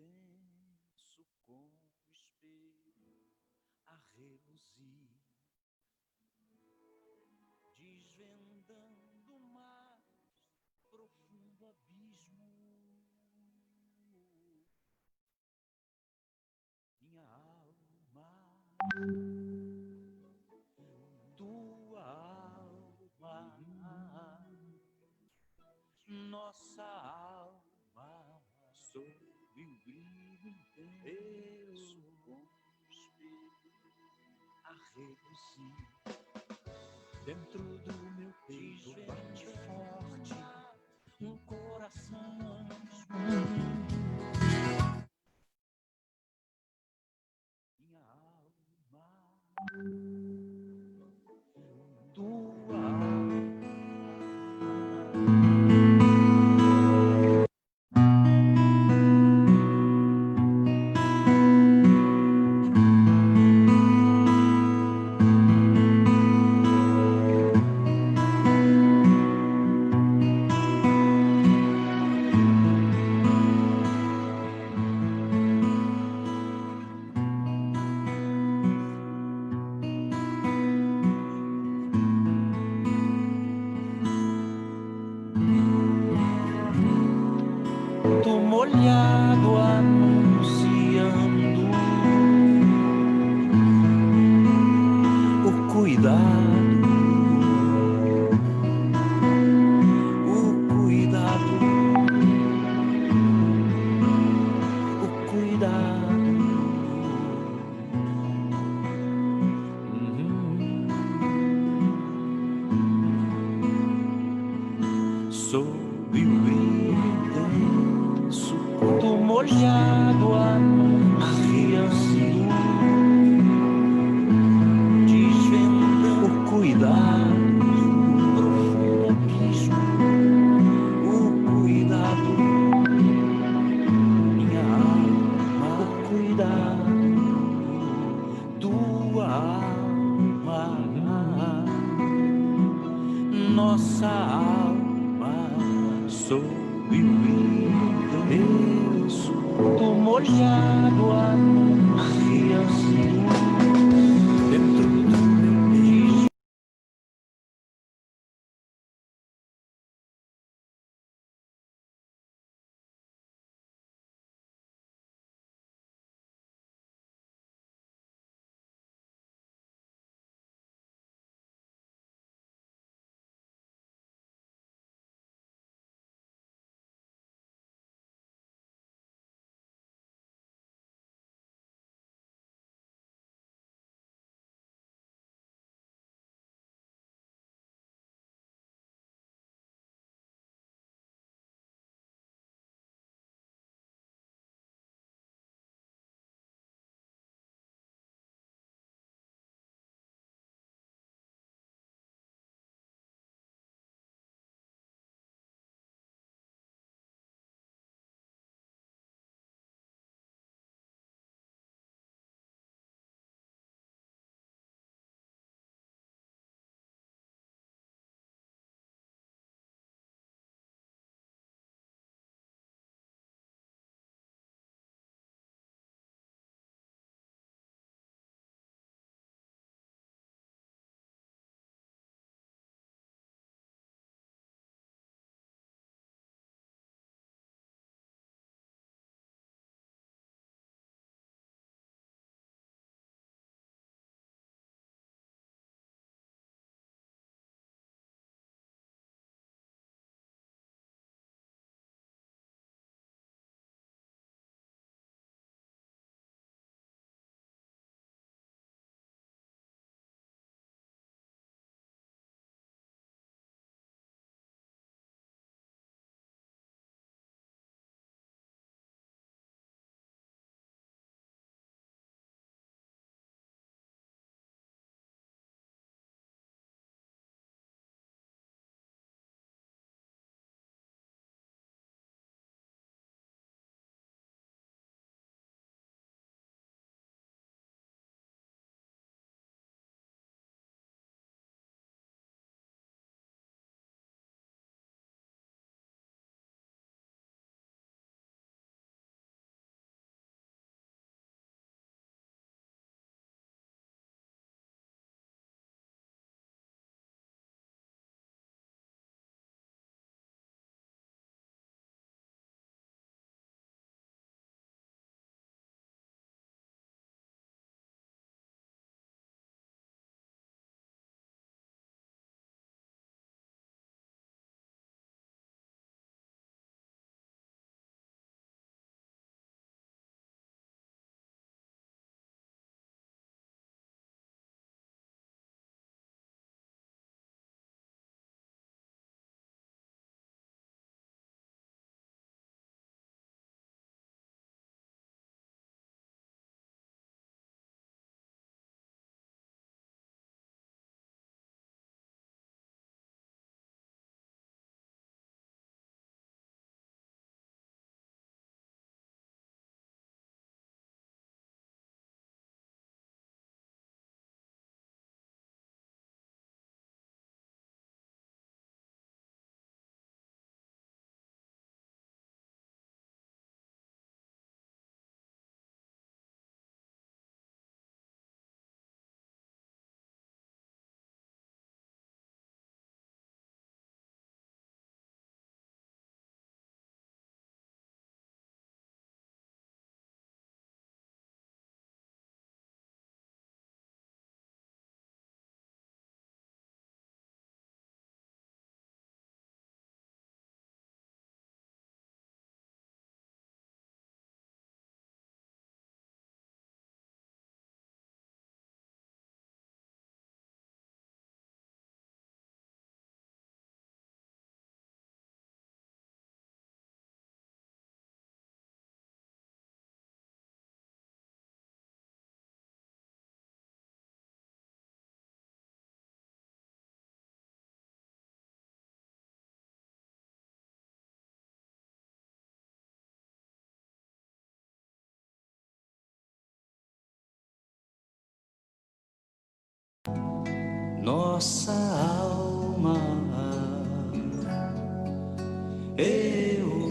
intenso como o espelho a reluzir, desvendando o mais profundo abismo. Minha alma, tua alma, nossa alma, sob o brilho intenso como o espelho a reluzir, dentro do meu peito bate forte um coração. Minha alma, tua alma. Tô molhado anunciando o cuidado, o cuidado, o cuidado. Sob o brilho intenso, tô molhado anunciando, desvendando o cuidado, profundo abismo, o cuidado, minha alma, o cuidado, tua alma, nossa alma, sob o brilho intenso, tô molhado anunciando. nossa alma. Eu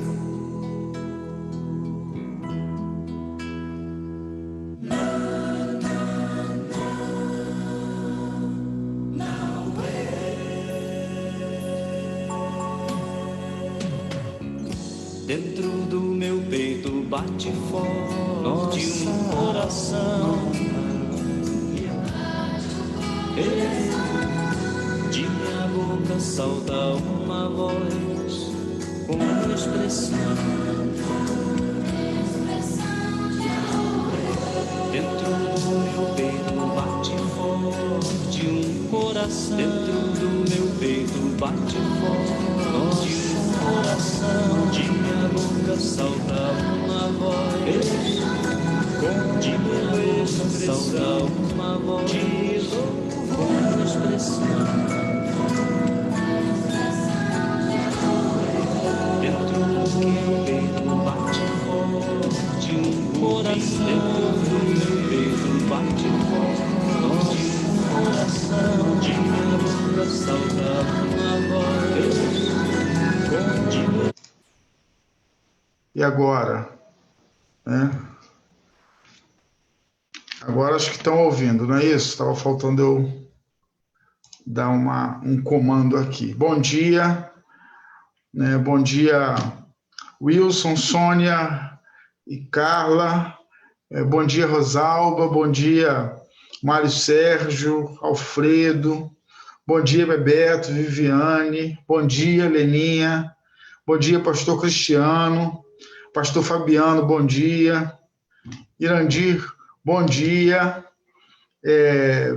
dentro do meu peito bate forte um coração. De minha boca salta uma voz com expressão. Dentro do meu peito bate forte um coração. Dentro do meu peito bate forte um coração. De minha boca salta uma voz de minha boca salta uma voz com expressão. Dentro do meu peito bate forte um coração. Dentro do meu peito bate forte um coração. De minha boca salta uma voz de... E agora? Né? Agora acho que estão ouvindo, não é isso? Estava faltando eu dar um comando aqui. Bom dia, né? Bom dia, Wilson, Sônia e Carla. Bom dia, Rosalba. Bom dia, Mário Sérgio, Alfredo. Bom dia, Bebeto, Viviane. Bom dia, Leninha. Bom dia, pastor Cristiano. Pastor Fabiano, bom dia. Irandir, bom dia.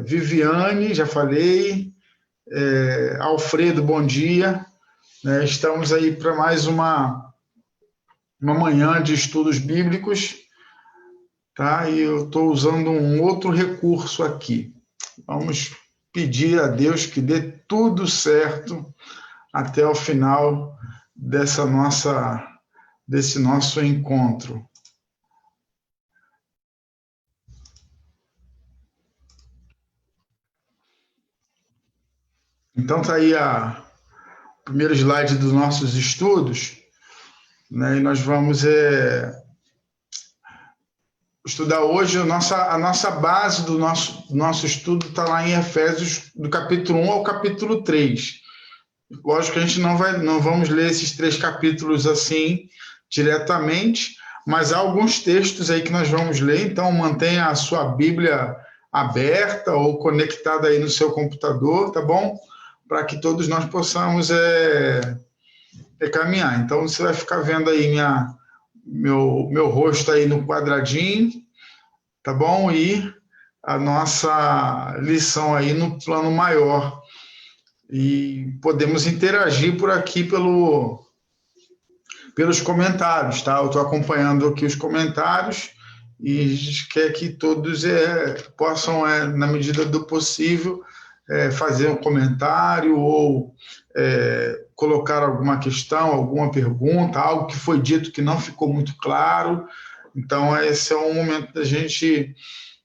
Viviane, já falei. Alfredo, bom dia. Estamos aí para mais uma manhã de estudos bíblicos, tá? E eu estou usando um outro recurso aqui. Vamos pedir a Deus que dê tudo certo até o final desse nosso encontro. Então está aí o primeiro slide dos nossos estudos, né? E nós vamos estudar hoje a nossa base do nosso estudo está lá em Efésios, do capítulo 1 ao capítulo 3. Lógico que a gente não vamos ler esses 3 capítulos assim diretamente, mas há alguns textos aí que nós vamos ler, então mantenha a sua Bíblia aberta ou conectada aí no seu computador, tá bom? Para que todos nós possamos caminhar. Então, você vai ficar vendo aí meu rosto aí no quadradinho, tá bom? E a nossa lição aí no plano maior. E podemos interagir por aqui pelos comentários, tá? Eu estou acompanhando aqui os comentários e a gente quer que todos possam, na medida do possível, fazer um comentário ou colocar alguma questão, alguma pergunta, algo que foi dito que não ficou muito claro. Então, esse é o momento da gente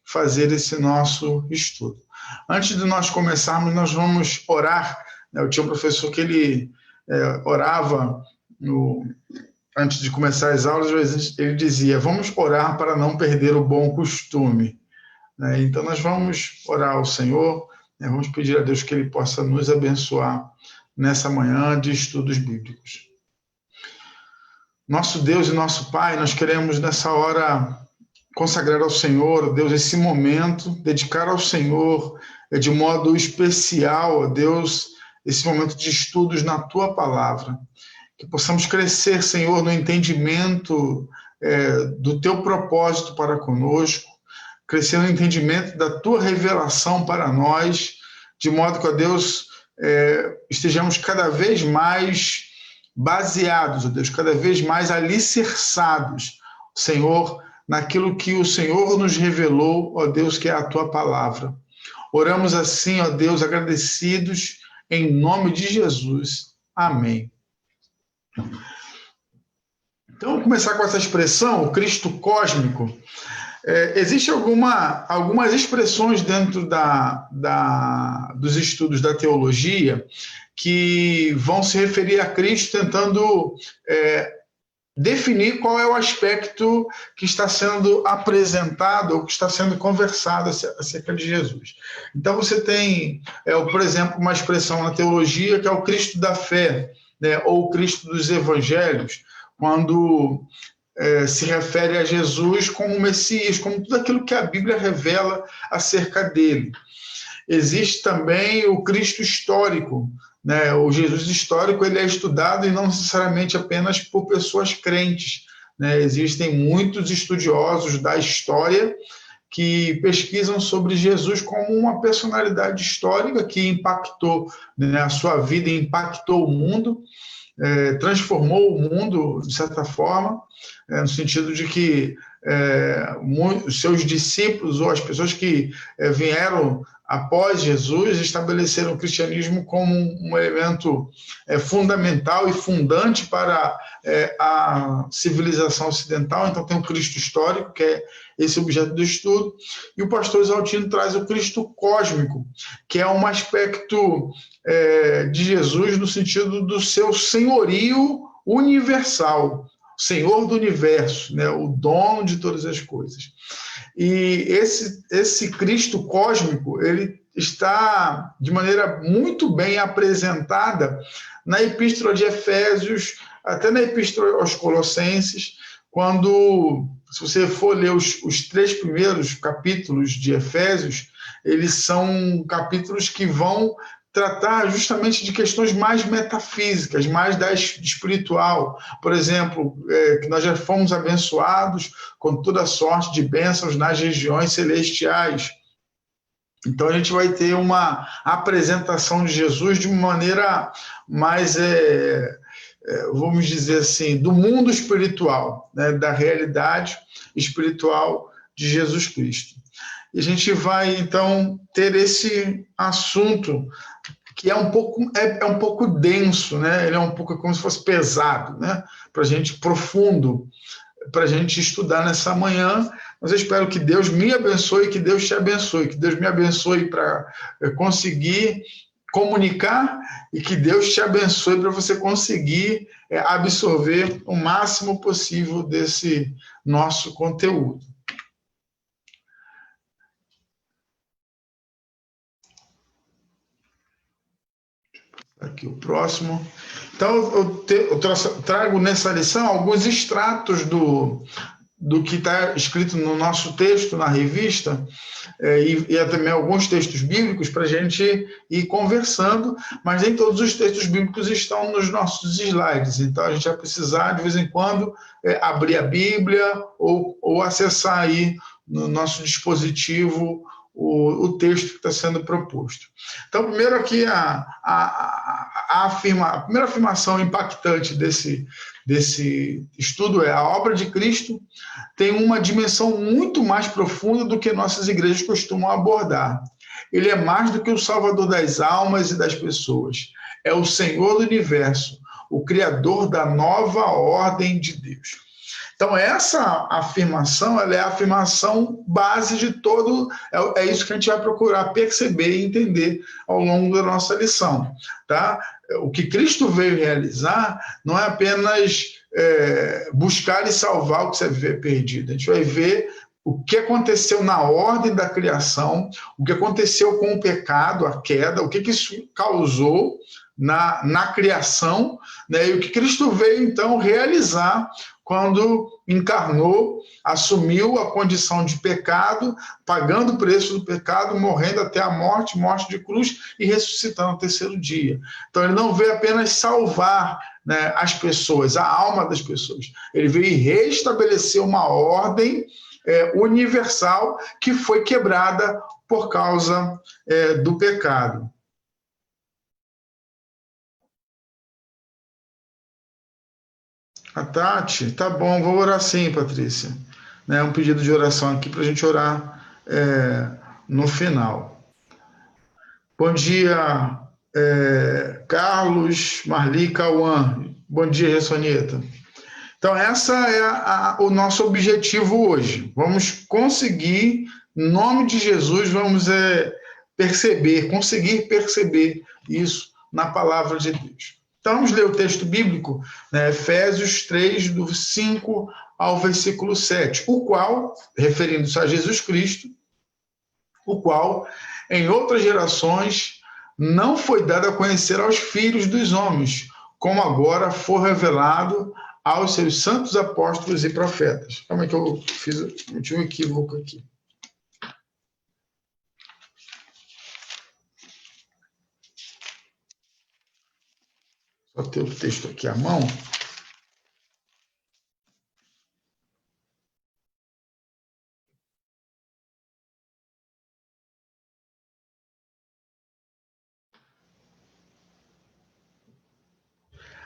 fazer esse nosso estudo. Antes de nós começarmos, nós vamos orar. Eu tinha um professor que ele orava antes de começar as aulas, às vezes ele dizia: vamos orar para não perder o bom costume. Então, nós vamos orar ao Senhor, vamos pedir a Deus que Ele possa nos abençoar nessa manhã de estudos bíblicos. Nosso Deus e nosso Pai, nós queremos nessa hora consagrar ao Senhor, Deus, esse momento, dedicar ao Senhor de modo especial, Deus, esse momento de estudos na Tua Palavra. Que possamos crescer, Senhor, no entendimento do Teu propósito para conosco, crescer no entendimento da Tua revelação para nós, de modo que, ó Deus, estejamos cada vez mais baseados, ó Deus, cada vez mais alicerçados, Senhor, naquilo que o Senhor nos revelou, ó Deus, que é a Tua palavra. Oramos assim, ó Deus, agradecidos, em nome de Jesus. Amém. Então, vamos começar com essa expressão, o Cristo cósmico. Existem algumas expressões dentro dos estudos da teologia que vão se referir a Cristo tentando definir qual é o aspecto que está sendo apresentado ou que está sendo conversado acerca de Jesus. Então você tem, por exemplo, uma expressão na teologia que é o Cristo da fé, né, ou o Cristo dos evangelhos, quando se refere a Jesus como Messias, como tudo aquilo que a Bíblia revela acerca dele. Existe também o Cristo histórico, né? O Jesus histórico ele é estudado e não necessariamente apenas por pessoas crentes, né? Existem muitos estudiosos da história que pesquisam sobre Jesus como uma personalidade histórica que impactou, né, a sua vida, impactou o mundo, transformou o mundo, de certa forma, no sentido de que os seus discípulos ou as pessoas que vieram após Jesus estabeleceram o cristianismo como um elemento fundamental e fundante para a civilização ocidental. Então tem o Cristo histórico, que é esse objeto do estudo, e o pastor Exaltino traz o Cristo cósmico, que é um aspecto de Jesus no sentido do seu senhorio universal, Senhor do universo, né, o dono de todas as coisas. E esse Cristo cósmico, ele está de maneira muito bem apresentada na Epístola de Efésios, até na Epístola aos Colossenses, quando, se você for ler os 3 primeiros capítulos de Efésios, eles são capítulos que vão tratar justamente de questões mais metafísicas, mais da espiritual. Por exemplo, que nós já fomos abençoados com toda sorte de bênçãos nas regiões celestiais. Então a gente vai ter uma apresentação de Jesus de uma maneira mais, vamos dizer assim, do mundo espiritual, né, da realidade espiritual de Jesus Cristo. E a gente vai, então, ter esse assunto que é um pouco denso, né? Ele é um pouco como se fosse pesado, né? Para a gente, profundo, para a gente estudar nessa manhã. Mas eu espero que Deus me abençoe, que Deus te abençoe, que Deus me abençoe para conseguir comunicar e que Deus te abençoe para você conseguir absorver o máximo possível desse nosso conteúdo. Aqui o próximo. Então, eu trago nessa lição alguns extratos do que está escrito no nosso texto, na revista, e também alguns textos bíblicos para a gente ir conversando, mas nem todos os textos bíblicos estão nos nossos slides, então a gente vai precisar, de vez em quando, abrir a Bíblia ou acessar aí no nosso dispositivo o texto que está sendo proposto. Então, primeiro aqui, a primeira afirmação impactante desse estudo é: a obra de Cristo tem uma dimensão muito mais profunda do que nossas igrejas costumam abordar. Ele é mais do que o Salvador das almas e das pessoas. É o Senhor do universo, o Criador da nova ordem de Deus. Então, essa afirmação, ela é a afirmação base de todo... É isso que a gente vai procurar perceber e entender ao longo da nossa lição. Tá? O que Cristo veio realizar não é apenas buscar e salvar o que você vê perdido. A gente vai ver o que aconteceu na ordem da criação, o que aconteceu com o pecado, a queda, o que isso causou na criação, né? E o que Cristo veio, então, realizar quando encarnou, assumiu a condição de pecado, pagando o preço do pecado, morrendo até a morte de cruz e ressuscitando no terceiro dia. Então, ele não veio apenas salvar, né, as pessoas, a alma das pessoas. Ele veio restabelecer uma ordem universal que foi quebrada por causa do pecado. A Tati, tá bom, vou orar sim, Patrícia. Um pedido de oração aqui para a gente orar no final. Bom dia, Carlos, Marli, Cauã. Bom dia, Ressonita. Então, essa é o nosso objetivo hoje. Vamos conseguir, em nome de Jesus, vamos conseguir perceber isso na palavra de Deus. Então, vamos ler o texto bíblico, né, Efésios 3, do 5 ao versículo 7, o qual, referindo-se a Jesus Cristo, o qual, em outras gerações, não foi dado a conhecer aos filhos dos homens, como agora foi revelado aos seus santos apóstolos e profetas. Calma aí que eu tive um equívoco aqui. Só ter o texto aqui à mão.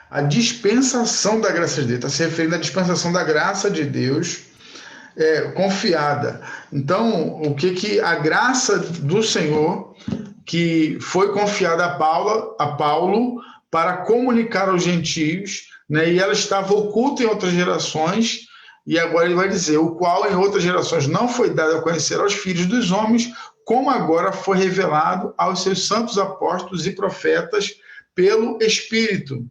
A dispensação da graça de Deus, está se referindo à dispensação da graça de Deus confiada. Então, o que a graça do Senhor, que foi confiada a Paulo para comunicar aos gentios, né, e ela estava oculta em outras gerações, e agora ele vai dizer, o qual em outras gerações não foi dado a conhecer aos filhos dos homens, como agora foi revelado aos seus santos apóstolos e profetas pelo Espírito.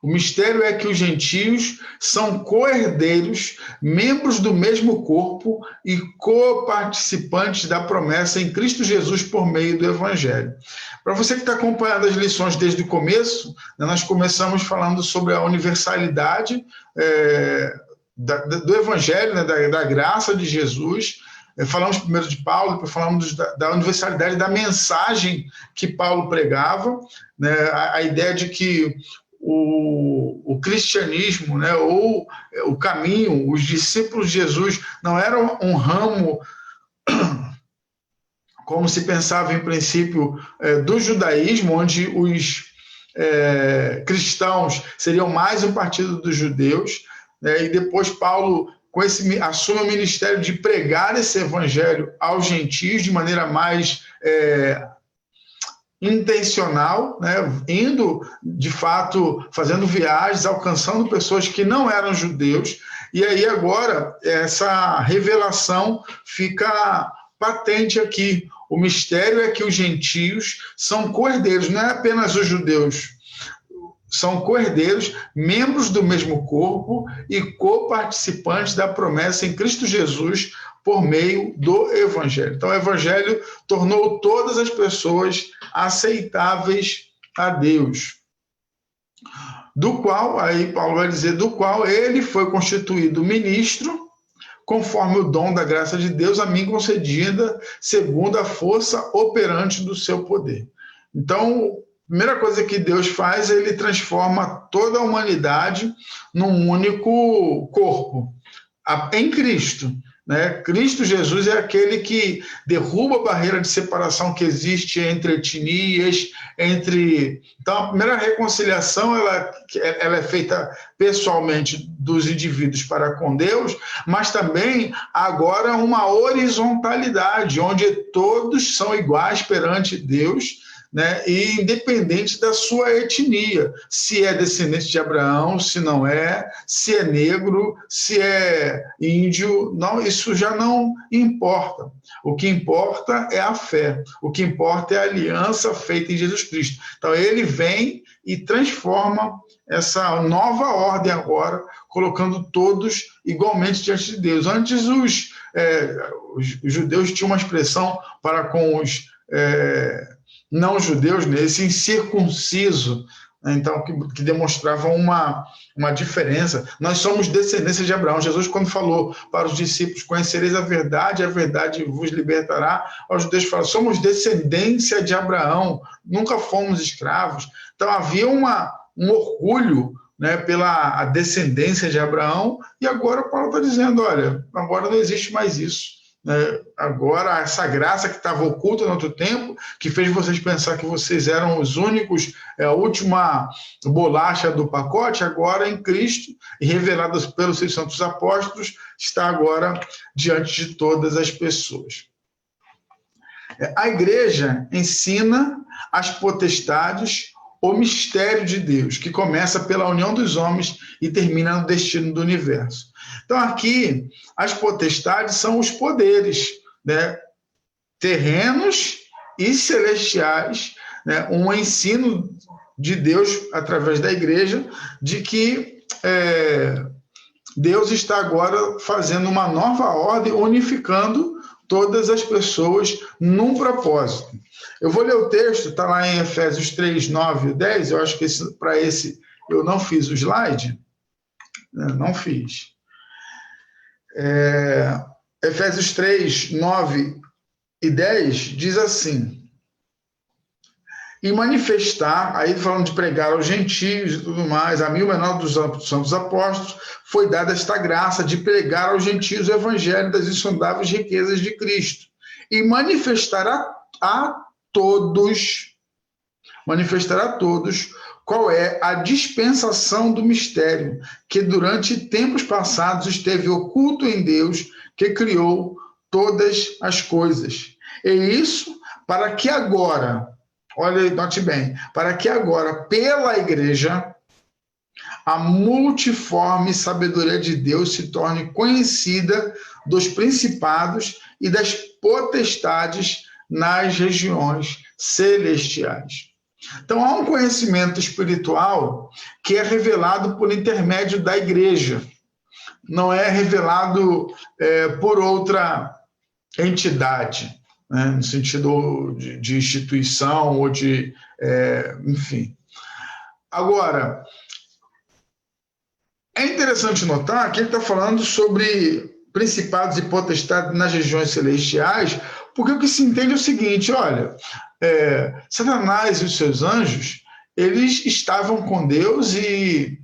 O mistério é que os gentios são co-herdeiros, membros do mesmo corpo e co-participantes da promessa em Cristo Jesus por meio do Evangelho. Para você que está acompanhando as lições desde o começo, nós começamos falando sobre a universalidade do Evangelho, né, da graça de Jesus. Falamos primeiro de Paulo, depois falamos da universalidade da mensagem que Paulo pregava, né, a ideia de que o cristianismo, né, ou o caminho, os discípulos de Jesus não eram um ramo, como se pensava em princípio, do judaísmo, onde os cristãos seriam mais um partido dos judeus, né, e depois Paulo assume o ministério de pregar esse evangelho aos gentios de maneira mais intencional, né, indo, de fato, fazendo viagens, alcançando pessoas que não eram judeus, e aí agora essa revelação fica patente aqui. O mistério é que os gentios são co-herdeiros, não é apenas os judeus, são co-herdeiros, membros do mesmo corpo e co-participantes da promessa em Cristo Jesus por meio do Evangelho. Então, o Evangelho tornou todas as pessoas aceitáveis a Deus. Do qual, aí Paulo vai dizer, do qual ele foi constituído ministro, conforme o dom da graça de Deus a mim concedida, segundo a força operante do seu poder. Então, a primeira coisa que Deus faz é ele transforma toda a humanidade num único corpo, em Cristo. Né? Cristo Jesus é aquele que derruba a barreira de separação que existe entre etnias, Então, a primeira reconciliação ela é feita pessoalmente dos indivíduos para com Deus, mas também agora uma horizontalidade, onde todos são iguais perante Deus, né? E independente da sua etnia, se é descendente de Abraão, se não é, se é negro, se é índio, não, isso já não importa. O que importa é a fé, o que importa é a aliança feita em Jesus Cristo. Então ele vem e transforma essa nova ordem agora, colocando todos igualmente diante de Deus. Antes os judeus tinham uma expressão para com os não judeus, né, esse incircunciso, né, então, que demonstrava uma diferença. Nós somos descendência de Abraão. Jesus, quando falou para os discípulos, conhecereis a verdade vos libertará, aos judeus fala, somos descendência de Abraão, nunca fomos escravos. Então, havia um orgulho, né, pela descendência de Abraão, e agora Paulo está dizendo, olha, agora não existe mais isso. Agora, essa graça que estava oculta no outro tempo, que fez vocês pensar que vocês eram os únicos, a última bolacha do pacote, agora em Cristo, e revelada pelos seus santos apóstolos, está agora diante de todas as pessoas. A igreja ensina as potestades, o mistério de Deus, que começa pela união dos homens e termina no destino do universo. Então, aqui, as potestades são os poderes, né, terrenos e celestiais, né, um ensino de Deus através da igreja, de que Deus está agora fazendo uma nova ordem, unificando todas as pessoas num propósito. Eu vou ler o texto, está lá em Efésios 3, 9 e 10, eu acho que para esse eu não fiz o slide, não fiz. Efésios 3, 9 e 10 diz assim: e manifestar, aí falando de pregar aos gentios e tudo mais, a mim, o menor dos santos apóstolos, foi dada esta graça de pregar aos gentios o evangelho das insondáveis riquezas de Cristo e manifestar a todos qual é a dispensação do mistério que durante tempos passados esteve oculto em Deus, que criou todas as coisas. E isso para que agora, olha, note bem, para que agora, pela igreja, a multiforme sabedoria de Deus se torne conhecida dos principados e das potestades nas regiões celestiais. Então, há um conhecimento espiritual que é revelado por intermédio da igreja. Não é revelado por outra entidade, né, no sentido de instituição ou de... enfim. Agora, é interessante notar que ele está falando sobre principados e potestades nas regiões celestiais, porque o que se entende é o seguinte, olha, Satanás e os seus anjos, eles estavam com Deus e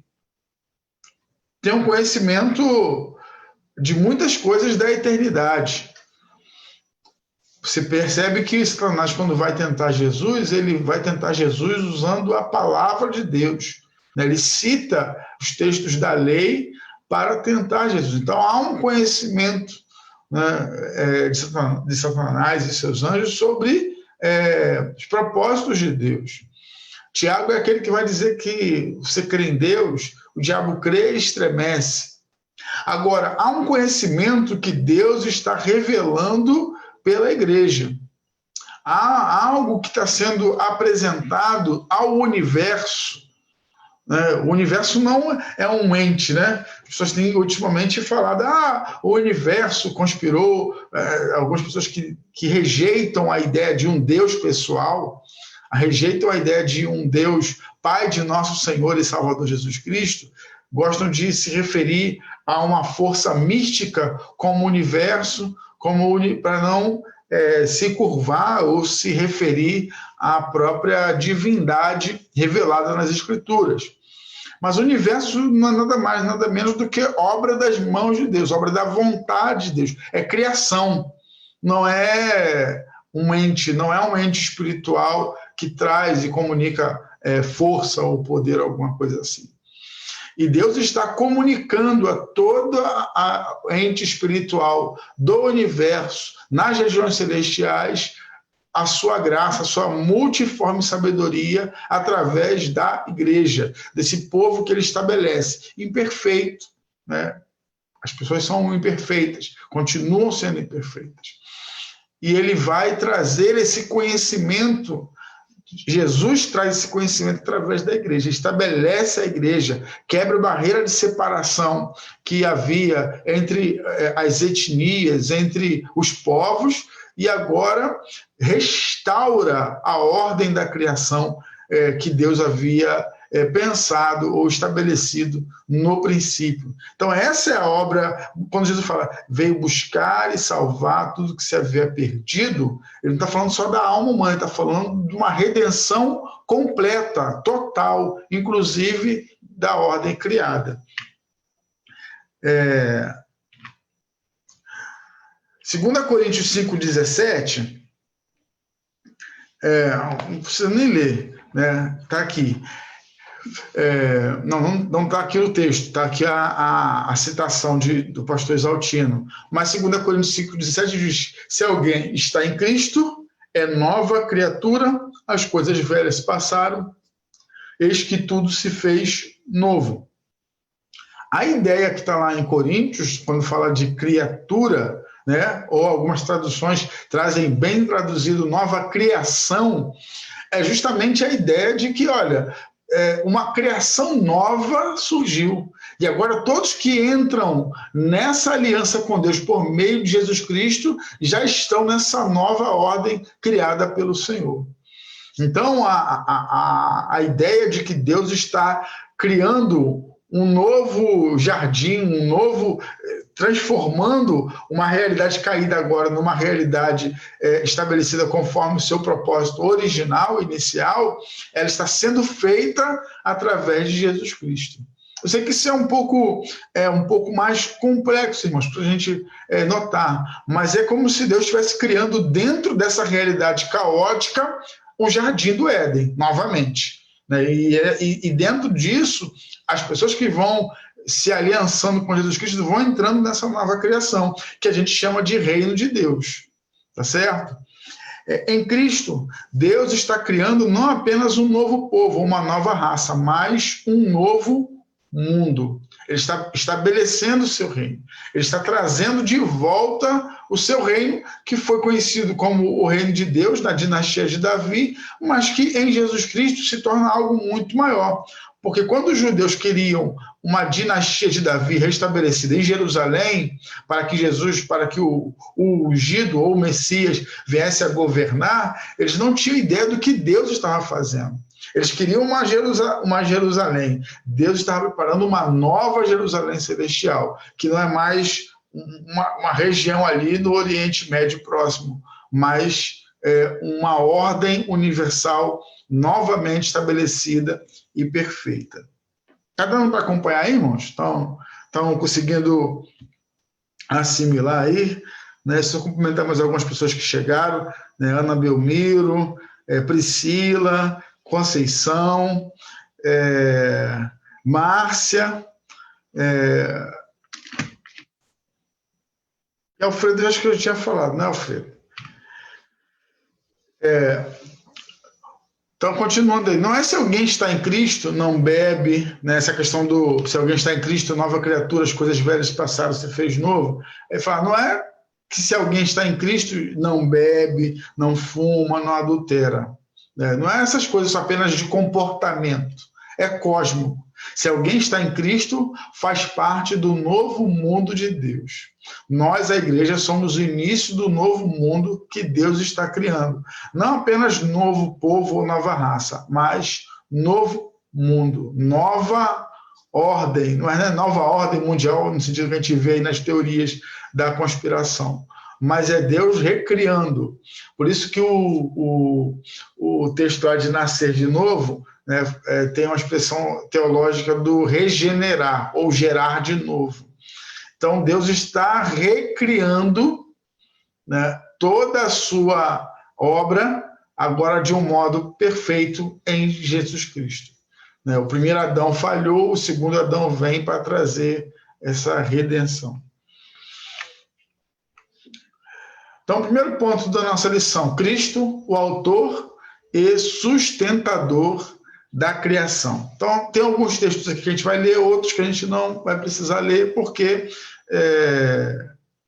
têm um conhecimento de muitas coisas da eternidade. Você percebe que Satanás, quando vai tentar Jesus, ele vai tentar Jesus usando a palavra de Deus. Ele cita os textos da lei para tentar Jesus. Então, há um conhecimento, né, de Satanás e seus anjos sobre os propósitos de Deus. Tiago é aquele que vai dizer que você crê em Deus, o diabo crê e estremece. Agora, há um conhecimento que Deus está revelando pela igreja. Há algo que está sendo apresentado ao universo. O universo não é um ente, né? As pessoas têm ultimamente falado, o universo conspirou, algumas pessoas que rejeitam a ideia de um Deus pessoal, rejeitam a ideia de um Deus Pai de nosso Senhor e Salvador Jesus Cristo, gostam de se referir a uma força mística como universo, para não se curvar ou se referir à própria divindade revelada nas Escrituras. Mas o universo não é nada mais, nada menos do que obra das mãos de Deus, obra da vontade de Deus. É criação, não é um ente espiritual que traz e comunica força ou poder, alguma coisa assim. E Deus está comunicando a toda a ente espiritual do universo, nas regiões celestiais, a sua graça, a sua multiforme sabedoria através da igreja, desse povo que ele estabelece. Imperfeito, né? As pessoas são imperfeitas, continuam sendo imperfeitas. E ele vai trazer esse conhecimento. Jesus traz esse conhecimento através da igreja, estabelece a igreja, quebra a barreira de separação que havia entre as etnias, entre os povos, e agora restaura a ordem da criação que Deus havia pensado ou estabelecido no princípio. Então, essa é a obra, quando Jesus fala, veio buscar e salvar tudo que se havia perdido, ele não está falando só da alma humana, ele está falando de uma redenção completa, total, inclusive da ordem criada. 2 Coríntios 5,17, não precisa nem ler, né? Está aqui. Não está aqui o texto, está aqui a citação do pastor Exaltino. Mas 2 Coríntios 5,17 diz: se alguém está em Cristo, é nova criatura, as coisas velhas passaram, eis que tudo se fez novo. A ideia que está lá em Coríntios, quando fala de criatura, né, ou algumas traduções trazem bem traduzido nova criação, é justamente a ideia de que, olha, uma criação nova surgiu. E agora todos que entram nessa aliança com Deus por meio de Jesus Cristo já estão nessa nova ordem criada pelo Senhor. Então, a ideia de que Deus está criando um novo jardim, um novo, transformando uma realidade caída agora numa realidade estabelecida conforme o seu propósito original, inicial, ela está sendo feita através de Jesus Cristo. Eu sei que isso é um pouco mais complexo, irmãos, para a gente notar, mas é como se Deus estivesse criando dentro dessa realidade caótica um jardim do Éden, novamente. Né? E dentro disso, as pessoas que vão se aliançando com Jesus Cristo vão entrando nessa nova criação, que a gente chama de reino de Deus. Tá certo? Em Cristo, Deus está criando não apenas um novo povo, uma nova raça, mas um novo mundo. Ele está estabelecendo o seu reino. Ele está trazendo de volta o seu reino, que foi conhecido como o reino de Deus, na dinastia de Davi, mas que em Jesus Cristo se torna algo muito maior. Porque quando os judeus queriam uma dinastia de Davi restabelecida em Jerusalém, para que o ungido ou o Messias viesse a governar, eles não tinham ideia do que Deus estava fazendo. Eles queriam uma Jerusalém. Deus estava preparando uma nova Jerusalém celestial, que não é mais uma região ali no Oriente Médio próximo, mas uma ordem universal novamente estabelecida e perfeita. Está dando para acompanhar aí, irmãos? Estão conseguindo assimilar aí? Né? Só cumprimentar mais algumas pessoas que chegaram, né? Ana Belmiro, Priscila, Conceição, Márcia, e Alfredo, acho que eu tinha falado, né, Alfredo? Então, continuando aí, não é se alguém está em Cristo, não bebe, né? Essa questão do se alguém está em Cristo, nova criatura, as coisas velhas passaram, se fez novo. Ele fala, não é que se alguém está em Cristo, não bebe, não fuma, não adultera. Não é essas coisas apenas de comportamento, é cósmico. Se alguém está em Cristo, faz parte do novo mundo de Deus. Nós, a igreja, somos o início do novo mundo que Deus está criando. Não apenas novo povo ou nova raça, mas novo mundo, nova ordem. Não é nova ordem mundial, no sentido que a gente vê aí nas teorias da conspiração, mas é Deus recriando. Por isso que o texto há de nascer de novo, né, tem uma expressão teológica do regenerar, ou gerar de novo. Então, Deus está recriando, né, toda a sua obra, agora de um modo perfeito em Jesus Cristo. Né, o primeiro Adão falhou, o segundo Adão vem para trazer essa redenção. Então, o primeiro ponto da nossa lição, Cristo, o autor e sustentador da criação. Então, tem alguns textos aqui que a gente vai ler, outros que a gente não vai precisar ler, porque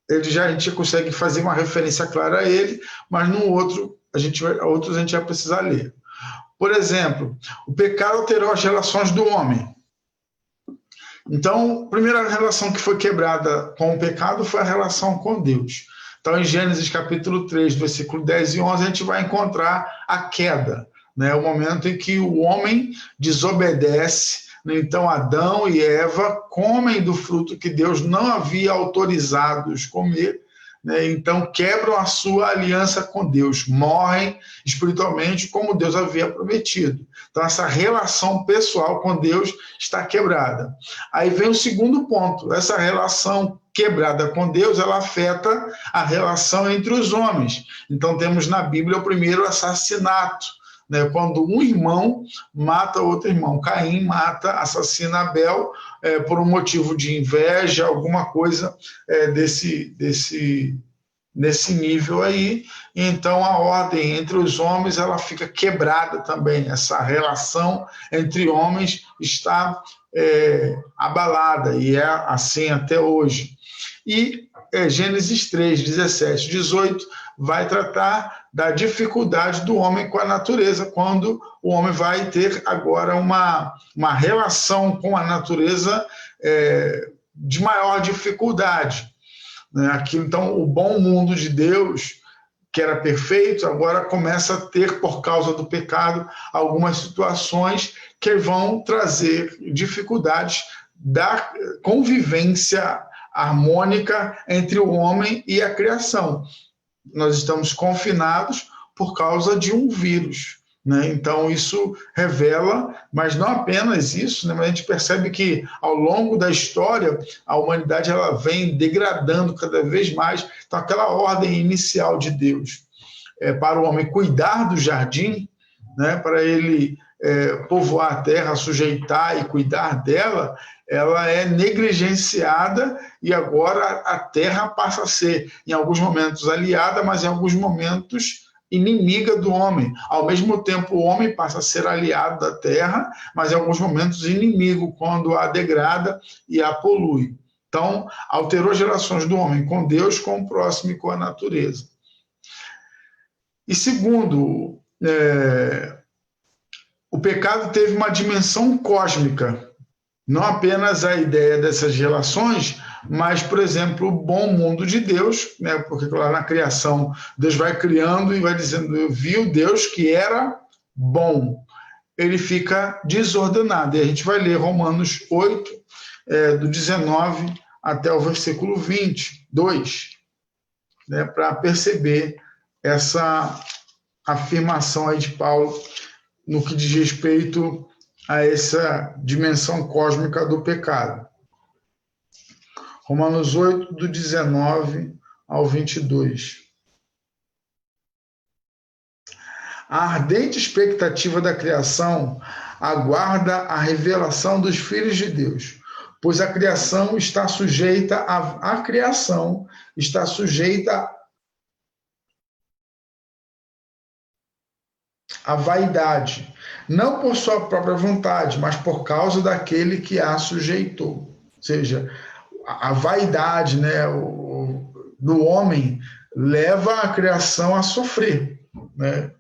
a gente consegue fazer uma referência clara a ele, mas no outro, outros a gente vai precisar ler. Por exemplo, o pecado alterou as relações do homem. Então, a primeira relação que foi quebrada com o pecado foi a relação com Deus. Então, em Gênesis capítulo 3, versículo 10 e 11, a gente vai encontrar a queda, né? O momento em que o homem desobedece. Então, Adão e Eva comem do fruto que Deus não havia autorizado-os comer, né? Então, quebram a sua aliança com Deus, morrem espiritualmente como Deus havia prometido. Então, essa relação pessoal com Deus está quebrada. Aí vem o segundo ponto, essa relação quebrada com Deus, ela afeta a relação entre os homens. Então, temos na Bíblia o primeiro assassinato, né, quando um irmão mata outro irmão. Caim assassina Abel por um motivo de inveja, alguma coisa nesse nível aí, então a ordem entre os homens ela fica quebrada também, essa relação entre homens está abalada, e é assim até hoje. E Gênesis 3, 17, 18 vai tratar da dificuldade do homem com a natureza, quando o homem vai ter agora uma relação com a natureza de maior dificuldade. Aqui, então, o bom mundo de Deus, que era perfeito, agora começa a ter, por causa do pecado, algumas situações que vão trazer dificuldades da convivência harmônica entre o homem e a criação. Nós estamos confinados por causa de um vírus, né? Então, isso revela, mas não apenas isso, né? Mas a gente percebe que, ao longo da história, a humanidade ela vem degradando cada vez mais. Então, aquela ordem inicial de Deus para o homem cuidar do jardim, né? Para ele povoar a terra, sujeitar e cuidar dela, ela é negligenciada e agora a terra passa a ser, em alguns momentos, aliada, mas em alguns momentos inimiga do homem. Ao mesmo tempo, o homem passa a ser aliado da terra, mas em alguns momentos inimigo, quando a degrada e a polui. Então, alterou as relações do homem com Deus, com o próximo e com a natureza. E segundo, o pecado teve uma dimensão cósmica, não apenas a ideia dessas relações, mas, por exemplo, o bom mundo de Deus, né? Porque lá na criação, Deus vai criando e vai dizendo, viu Deus que era bom. Ele fica desordenado. E a gente vai ler Romanos 8, do 19 até o versículo 22, né? Para perceber essa afirmação aí de Paulo no que diz respeito a essa dimensão cósmica do pecado. Romanos 8, do 19 ao 22. A ardente expectativa da criação aguarda a revelação dos filhos de Deus, pois a criação está sujeita à vaidade, não por sua própria vontade, mas por causa daquele que a sujeitou. Ou seja, a vaidade, né, do homem leva a criação a sofrer, né?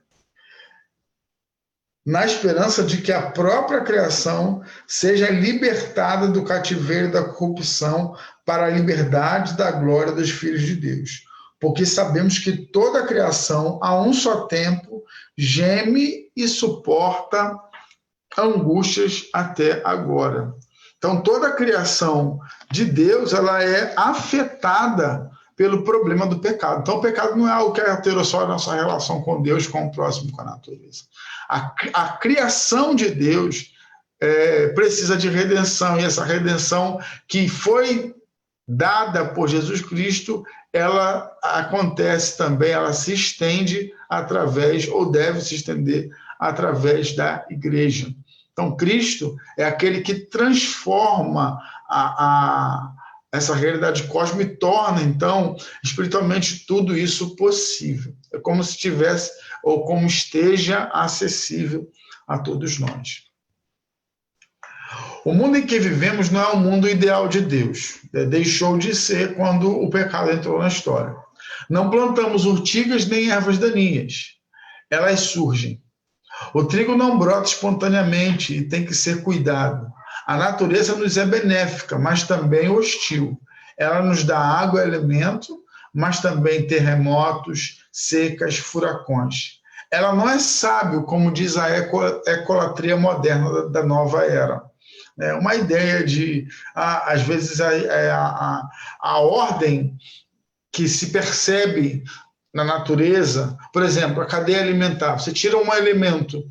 Na esperança de que a própria criação seja libertada do cativeiro da corrupção para a liberdade da glória dos filhos de Deus. Porque sabemos que toda a criação, a um só tempo, geme e suporta angústias até agora. Então, toda a criação de Deus ela é afetada pelo problema do pecado. Então, o pecado não é algo que alterou só a nossa relação com Deus, com o próximo, com a natureza. A criação de Deus precisa de redenção, e essa redenção que foi dada por Jesus Cristo, ela acontece também, ela se estende através, ou deve se estender através da igreja. Então, Cristo é aquele que transforma essa realidade cósmica e torna, então, espiritualmente, tudo isso possível. É como se tivesse, ou como esteja acessível a todos nós. O mundo em que vivemos não é o mundo ideal de Deus. Deixou de ser quando o pecado entrou na história. Não plantamos urtigas nem ervas daninhas. Elas surgem. O trigo não brota espontaneamente e tem que ser cuidado. A natureza nos é benéfica, mas também hostil. Ela nos dá água e alimento, mas também terremotos, secas, furacões. Ela não é sábio, como diz a ecolatria moderna da nova era. É uma ideia de, às vezes, a ordem que se percebe na natureza, por exemplo, a cadeia alimentar. Você tira um elemento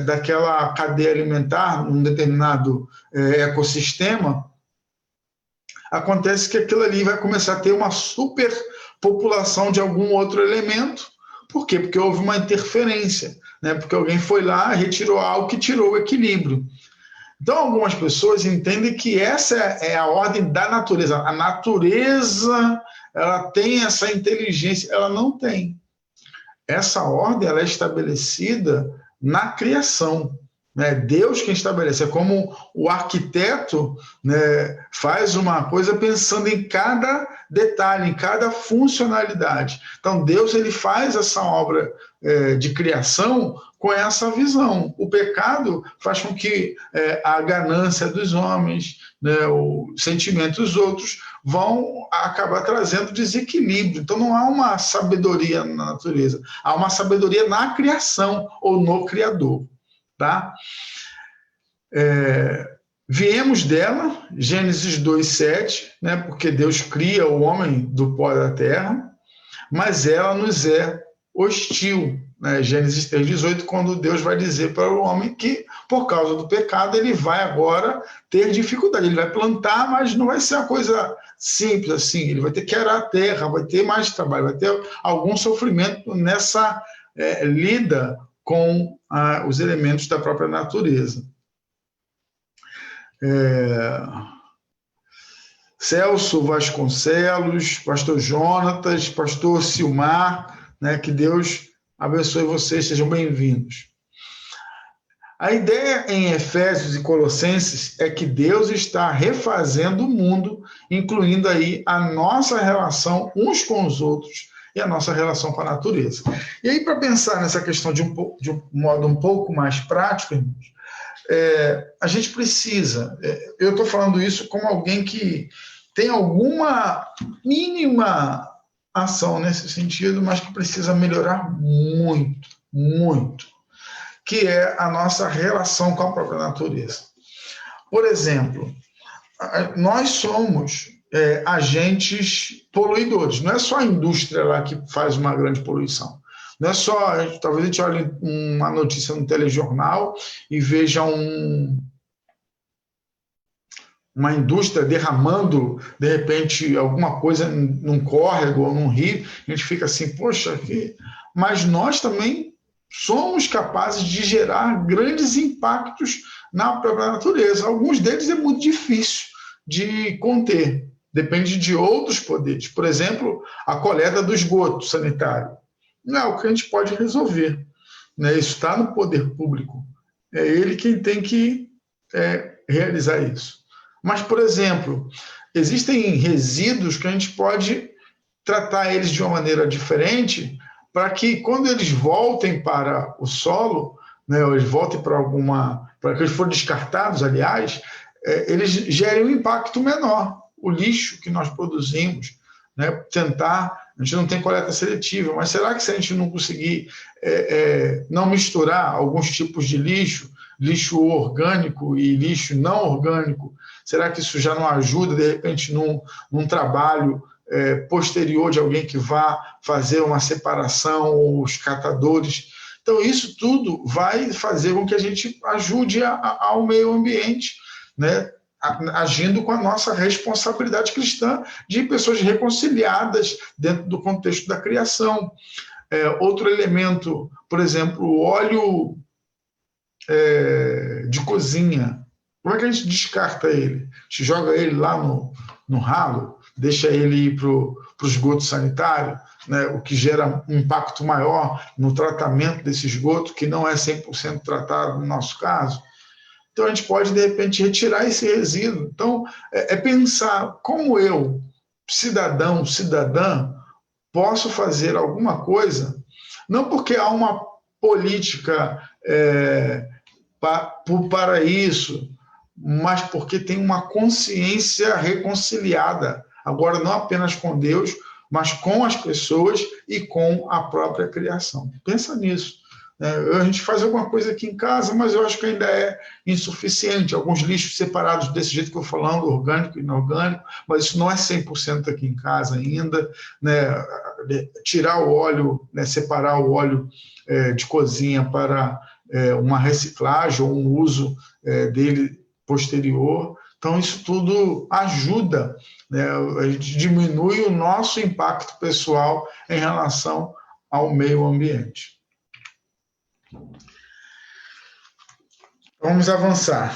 daquela cadeia alimentar, num determinado ecossistema, acontece que aquilo ali vai começar a ter uma superpopulação de algum outro elemento. Por quê? Porque houve uma interferência, né? Porque alguém foi lá, retirou algo que tirou o equilíbrio. Então, algumas pessoas entendem que essa é a ordem da natureza. A natureza ela tem essa inteligência, ela não tem. Essa ordem ela é estabelecida na criação. Né? Deus quem estabelece. É como o arquiteto, né, faz uma coisa pensando em cada detalhe, em cada funcionalidade. Então, Deus ele faz essa obra de criação com essa visão. O pecado faz com que a ganância dos homens, né, o sentimento dos outros, vão acabar trazendo desequilíbrio. Então, não há uma sabedoria na natureza, há uma sabedoria na criação ou no Criador. Tá? Viemos dela, Gênesis 2:7, né, porque Deus cria o homem do pó da terra, mas ela nos é hostil. Né? Gênesis 3:18, quando Deus vai dizer para o homem que, por causa do pecado, ele vai agora ter dificuldade. Ele vai plantar, mas não vai ser uma coisa simples assim. Ele vai ter que arar a terra, vai ter mais trabalho, vai ter algum sofrimento nessa lida com os elementos da própria natureza. Celso Vasconcelos, pastor Jonatas, pastor Silmar, né, que Deus abençoe vocês, sejam bem-vindos. A ideia em Efésios e Colossenses é que Deus está refazendo o mundo, incluindo aí a nossa relação uns com os outros e a nossa relação com a natureza. E aí, para pensar nessa questão de um modo um pouco mais prático, irmãos, a gente precisa, eu estou falando isso como alguém que tem alguma mínima ação nesse sentido, mas que precisa melhorar muito, muito, que é a nossa relação com a própria natureza. Por exemplo, nós somos agentes poluidores, não é só a indústria lá que faz uma grande poluição. Não é só, talvez a gente olhe uma notícia no telejornal e veja uma indústria derramando, de repente, alguma coisa num córrego ou num rio, a gente fica assim, poxa, mas nós também somos capazes de gerar grandes impactos na própria natureza. Alguns deles é muito difícil de conter, depende de outros poderes. Por exemplo, a coleta do esgoto sanitário. Não é o que a gente pode resolver. Né? Isso está no poder público. É ele quem tem que realizar isso. Mas, por exemplo, existem resíduos que a gente pode tratar eles de uma maneira diferente para que, quando eles voltem para o solo, né, ou eles voltem para que eles forem descartados, aliás, eles gerem um impacto menor. O lixo que nós produzimos, né, a gente não tem coleta seletiva, mas será que se a gente não conseguir não misturar alguns tipos de lixo orgânico e lixo não orgânico, será que isso já não ajuda, de repente, num trabalho posterior de alguém que vá fazer uma separação, os catadores? Então, isso tudo vai fazer com que a gente ajude ao meio ambiente, né? Agindo com a nossa responsabilidade cristã de pessoas reconciliadas dentro do contexto da criação. Outro elemento, por exemplo, o óleo de cozinha. Como é que a gente descarta ele? A gente joga ele lá no ralo, deixa ele ir para o esgoto sanitário, né, o que gera um impacto maior no tratamento desse esgoto, que não é 100% tratado no nosso caso. Então, a gente pode, de repente, retirar esse resíduo. Então, pensar como eu, cidadão, cidadã, posso fazer alguma coisa, não porque há uma política para isso, mas porque tem uma consciência reconciliada, agora não apenas com Deus, mas com as pessoas e com a própria criação. Pensa nisso. A gente faz alguma coisa aqui em casa, mas eu acho que ainda é insuficiente. Alguns lixos separados desse jeito que eu estou falando, orgânico e inorgânico, mas isso não é 100% aqui em casa ainda. Né? Tirar o óleo, né? Separar o óleo de cozinha para uma reciclagem ou um uso dele posterior. Então, isso tudo ajuda, né? A gente diminui o nosso impacto pessoal em relação ao meio ambiente. Vamos avançar.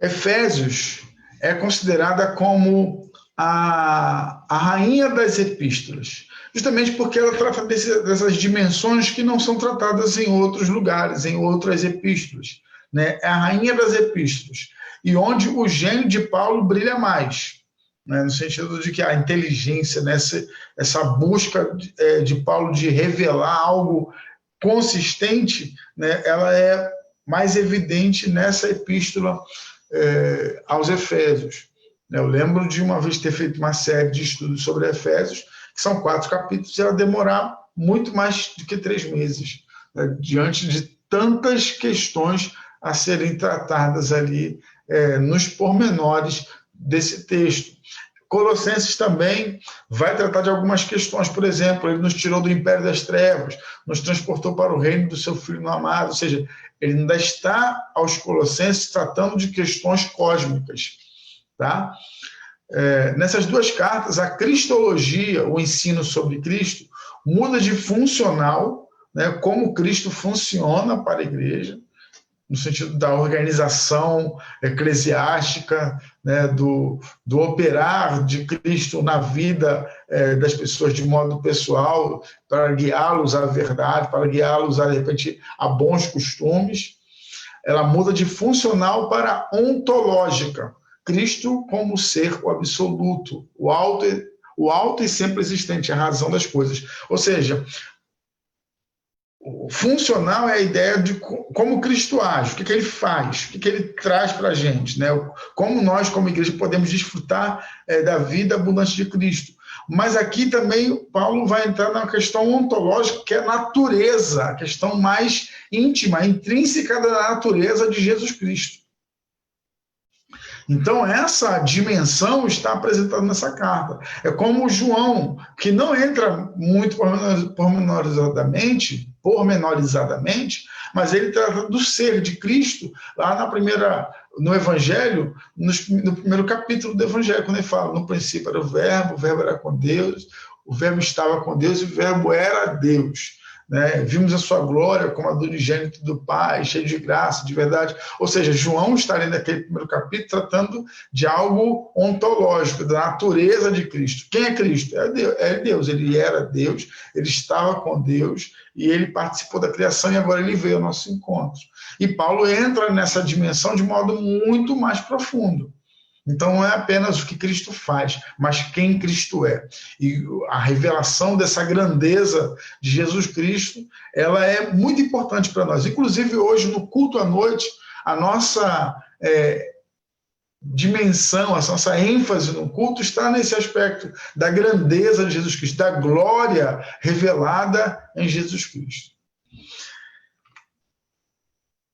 Efésios é considerada como a rainha das epístolas, justamente porque ela trata dessas dimensões que não são tratadas em outros lugares, em outras epístolas, né? É a rainha das epístolas, e onde o gênio de Paulo brilha mais, né? No sentido de que a inteligência, né? Essa busca de Paulo de revelar algo consistente, né? Ela é mais evidente nessa epístola aos Efésios. Eu lembro de uma vez ter feito uma série de estudos sobre Efésios, que são 4 capítulos, e ela demorar muito mais do que 3 meses, né, diante de tantas questões a serem tratadas ali nos pormenores desse texto. Colossenses também vai tratar de algumas questões, por exemplo, ele nos tirou do império das trevas, nos transportou para o reino do seu Filho amado, ou seja, ele ainda está aos Colossenses tratando de questões cósmicas. Tá? Nessas 2 cartas, a cristologia, o ensino sobre Cristo, muda de funcional, né, como Cristo funciona para a igreja, no sentido da organização eclesiástica, né, do operar de Cristo na vida das pessoas de modo pessoal, para guiá-los à verdade, para guiá-los, de repente, a bons costumes. Ela muda de funcional para ontológica. Cristo como ser o absoluto, o alto e sempre existente, a razão das coisas. Ou seja, o funcional é a ideia de como Cristo age, o que ele faz, o que ele traz para a gente, né? Como nós, como igreja, podemos desfrutar da vida abundante de Cristo. Mas aqui também Paulo vai entrar na questão ontológica, que é a natureza, a questão mais íntima, intrínseca da natureza de Jesus Cristo. Então, essa dimensão está apresentada nessa carta. É como João, que não entra muito pormenorizadamente, mas ele trata do ser de Cristo, lá no Evangelho, no primeiro capítulo do Evangelho, quando ele fala, no princípio era o Verbo era com Deus, o Verbo estava com Deus e o Verbo era Deus. Né? Vimos a sua glória como a do unigênito do Pai, cheio de graça, de verdade. Ou seja, João está ali naquele primeiro capítulo tratando de algo ontológico, da natureza de Cristo. Quem é Cristo? É Deus. Ele era Deus, ele estava com Deus e ele participou da criação e agora ele veio ao nosso encontro. E Paulo entra nessa dimensão de modo muito mais profundo. Então, não é apenas o que Cristo faz, mas quem Cristo é. E a revelação dessa grandeza de Jesus Cristo, ela é muito importante para nós. Inclusive, hoje, no culto à noite, a nossa dimensão, a nossa ênfase no culto está nesse aspecto da grandeza de Jesus Cristo, da glória revelada em Jesus Cristo.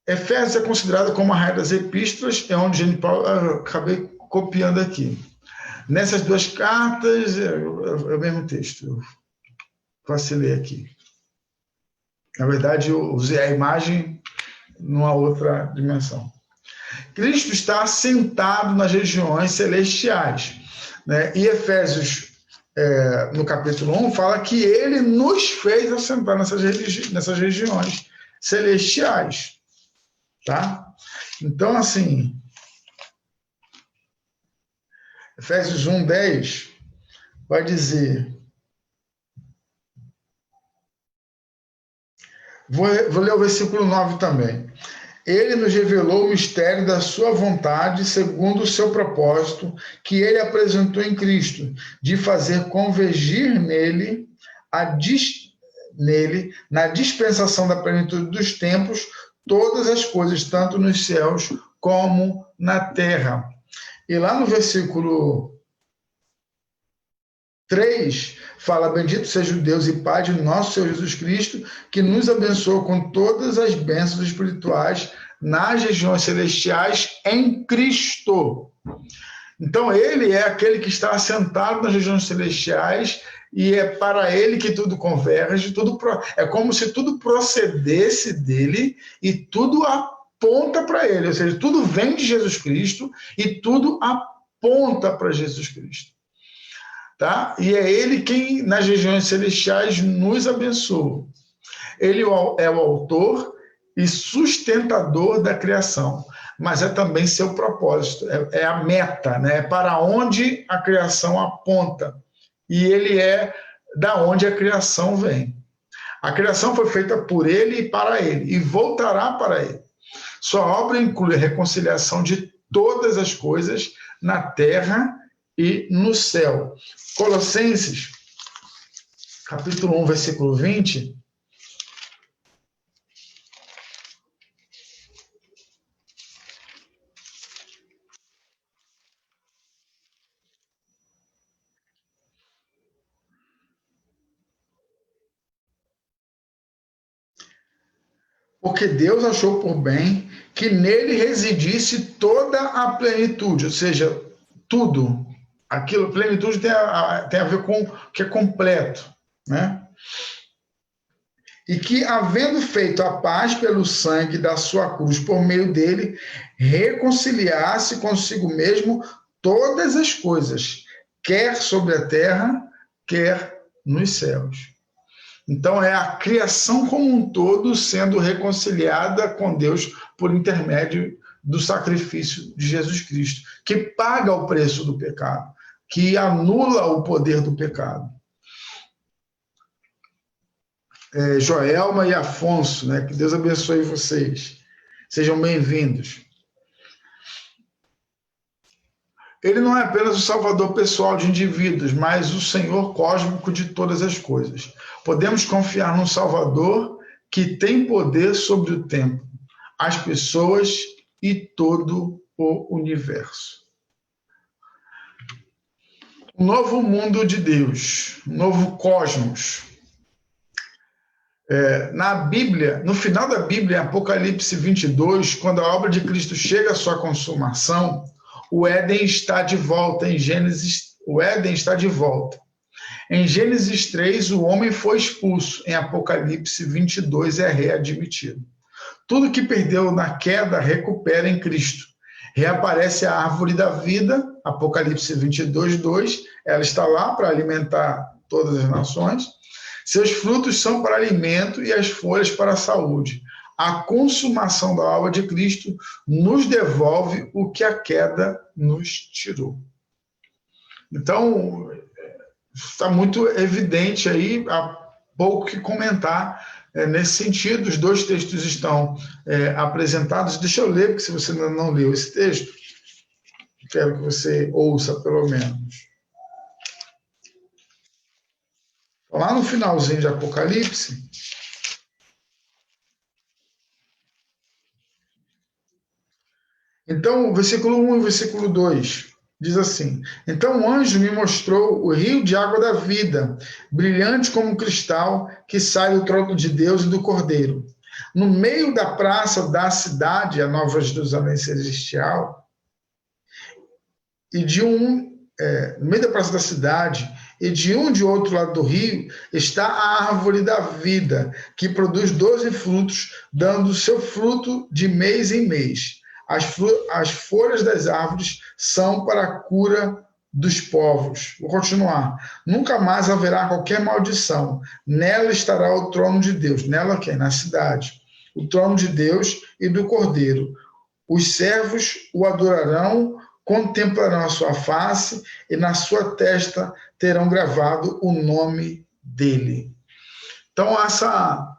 Efésios é considerado como a rainha das epístolas, é onde Paulo acabei copiando aqui. Nessas 2 cartas, é o mesmo texto. Eu vacilei aqui. Na verdade, eu usei a imagem numa outra dimensão. Cristo está assentado nas regiões celestiais, né? E Efésios, no capítulo 1, fala que ele nos fez assentar nessas regiões celestiais. Tá? Então, assim, Efésios 1:10 vai dizer, vou ler o versículo 9 também. Ele nos revelou o mistério da sua vontade, segundo o seu propósito, que ele apresentou em Cristo, de fazer convergir nele, na dispensação da plenitude dos tempos, todas as coisas, tanto nos céus como na terra. E lá no versículo 3, fala, bendito seja o Deus e Pai de nosso Senhor Jesus Cristo, que nos abençoou com todas as bênçãos espirituais nas regiões celestiais em Cristo. Então, ele é aquele que está assentado nas regiões celestiais e é para ele que tudo converge, é como se tudo procedesse dele e tudo aponta para ele, ou seja, tudo vem de Jesus Cristo e tudo aponta para Jesus Cristo. Tá? E é ele quem, nas regiões celestiais, nos abençoa. Ele é o autor e sustentador da criação. mas é também seu propósito, é a meta, né? É para onde a criação aponta. E ele é da onde a criação vem. A criação foi feita por ele e para ele, e voltará para ele. Sua obra inclui a reconciliação de todas as coisas na terra e no céu. Colossenses, capítulo 1, versículo 20. Porque Deus achou por bem que nele residisse toda a plenitude, ou seja, tudo. Aquilo, plenitude tem a ver com o que é completo, né? E que, havendo feito a paz pelo sangue da sua cruz por meio dele, reconciliasse consigo mesmo todas as coisas, quer sobre a terra, quer nos céus. Então, é a criação como um todo sendo reconciliada com Deus por intermédio do sacrifício de Jesus Cristo, que paga o preço do pecado, que anula o poder do pecado. Joelma e Afonso, né? Que Deus abençoe vocês. Sejam bem-vindos. Ele não é apenas o salvador pessoal de indivíduos, mas o Senhor cósmico de todas as coisas. Podemos confiar num Salvador que tem poder sobre o tempo, as pessoas e todo o universo. Um novo mundo de Deus, um novo cosmos. Na Bíblia, no final da Bíblia, em Apocalipse 22, quando a obra de Cristo chega à sua consumação, o Éden está de volta. Em Gênesis, o Éden está de volta. Em Gênesis 3, o homem foi expulso. Em Apocalipse 22, é readmitido. Tudo que perdeu na queda recupera em Cristo. Reaparece a árvore da vida, Apocalipse 22, 2. Ela está lá para alimentar todas as nações. Seus frutos são para alimento e as folhas para a saúde. A consumação da obra de Cristo nos devolve o que a queda nos tirou. Então, está muito evidente aí, há pouco que comentar nesse sentido. Os dois textos estão apresentados. Deixa eu ler, porque se você ainda não leu esse texto, quero que você ouça pelo menos. Lá no finalzinho de Apocalipse, então, versículo 1 e versículo 2, diz assim: Então o anjo me mostrou o rio de água da vida, brilhante como cristal, que sai do trono de Deus e do Cordeiro. No meio da praça da cidade, a Nova Jerusalém Celestial, no meio da praça da cidade, e de outro lado do rio, está a árvore da vida, que produz 12 frutos, dando seu fruto de mês em mês. As folhas das árvores são para a cura dos povos. Vou continuar. Nunca mais haverá qualquer maldição. Nela estará o trono de Deus. Nela quem? Na cidade. O trono de Deus e do Cordeiro. Os servos o adorarão, contemplarão a sua face e na sua testa terão gravado o nome dele. Então, essa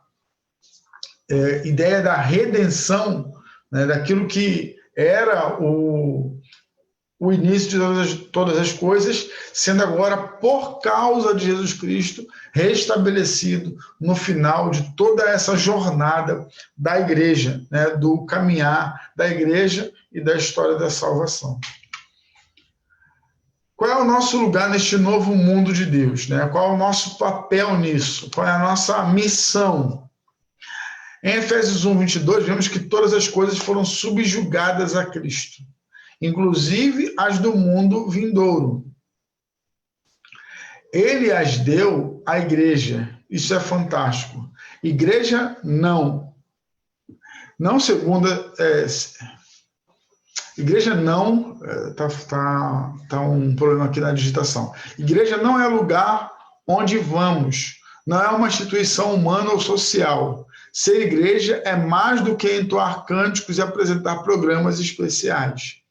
ideia da redenção, né, daquilo que era o início de todas as coisas, sendo agora, por causa de Jesus Cristo, restabelecido no final de toda essa jornada da igreja, né, do caminhar da igreja e da história da salvação. Qual é o nosso lugar neste novo mundo de Deus, né? Qual é o nosso papel nisso? Qual é a nossa missão? Em Efésios 1, 22, vemos que todas as coisas foram subjugadas a Cristo, inclusive as do mundo vindouro. Ele as deu à igreja. Isso é fantástico. Igreja não. Não segunda... Igreja não... Tá um problema aqui na digitação. Igreja não é lugar onde vamos. não é uma instituição humana ou social. Ser igreja é mais do que entoar cânticos e apresentar programas especiais.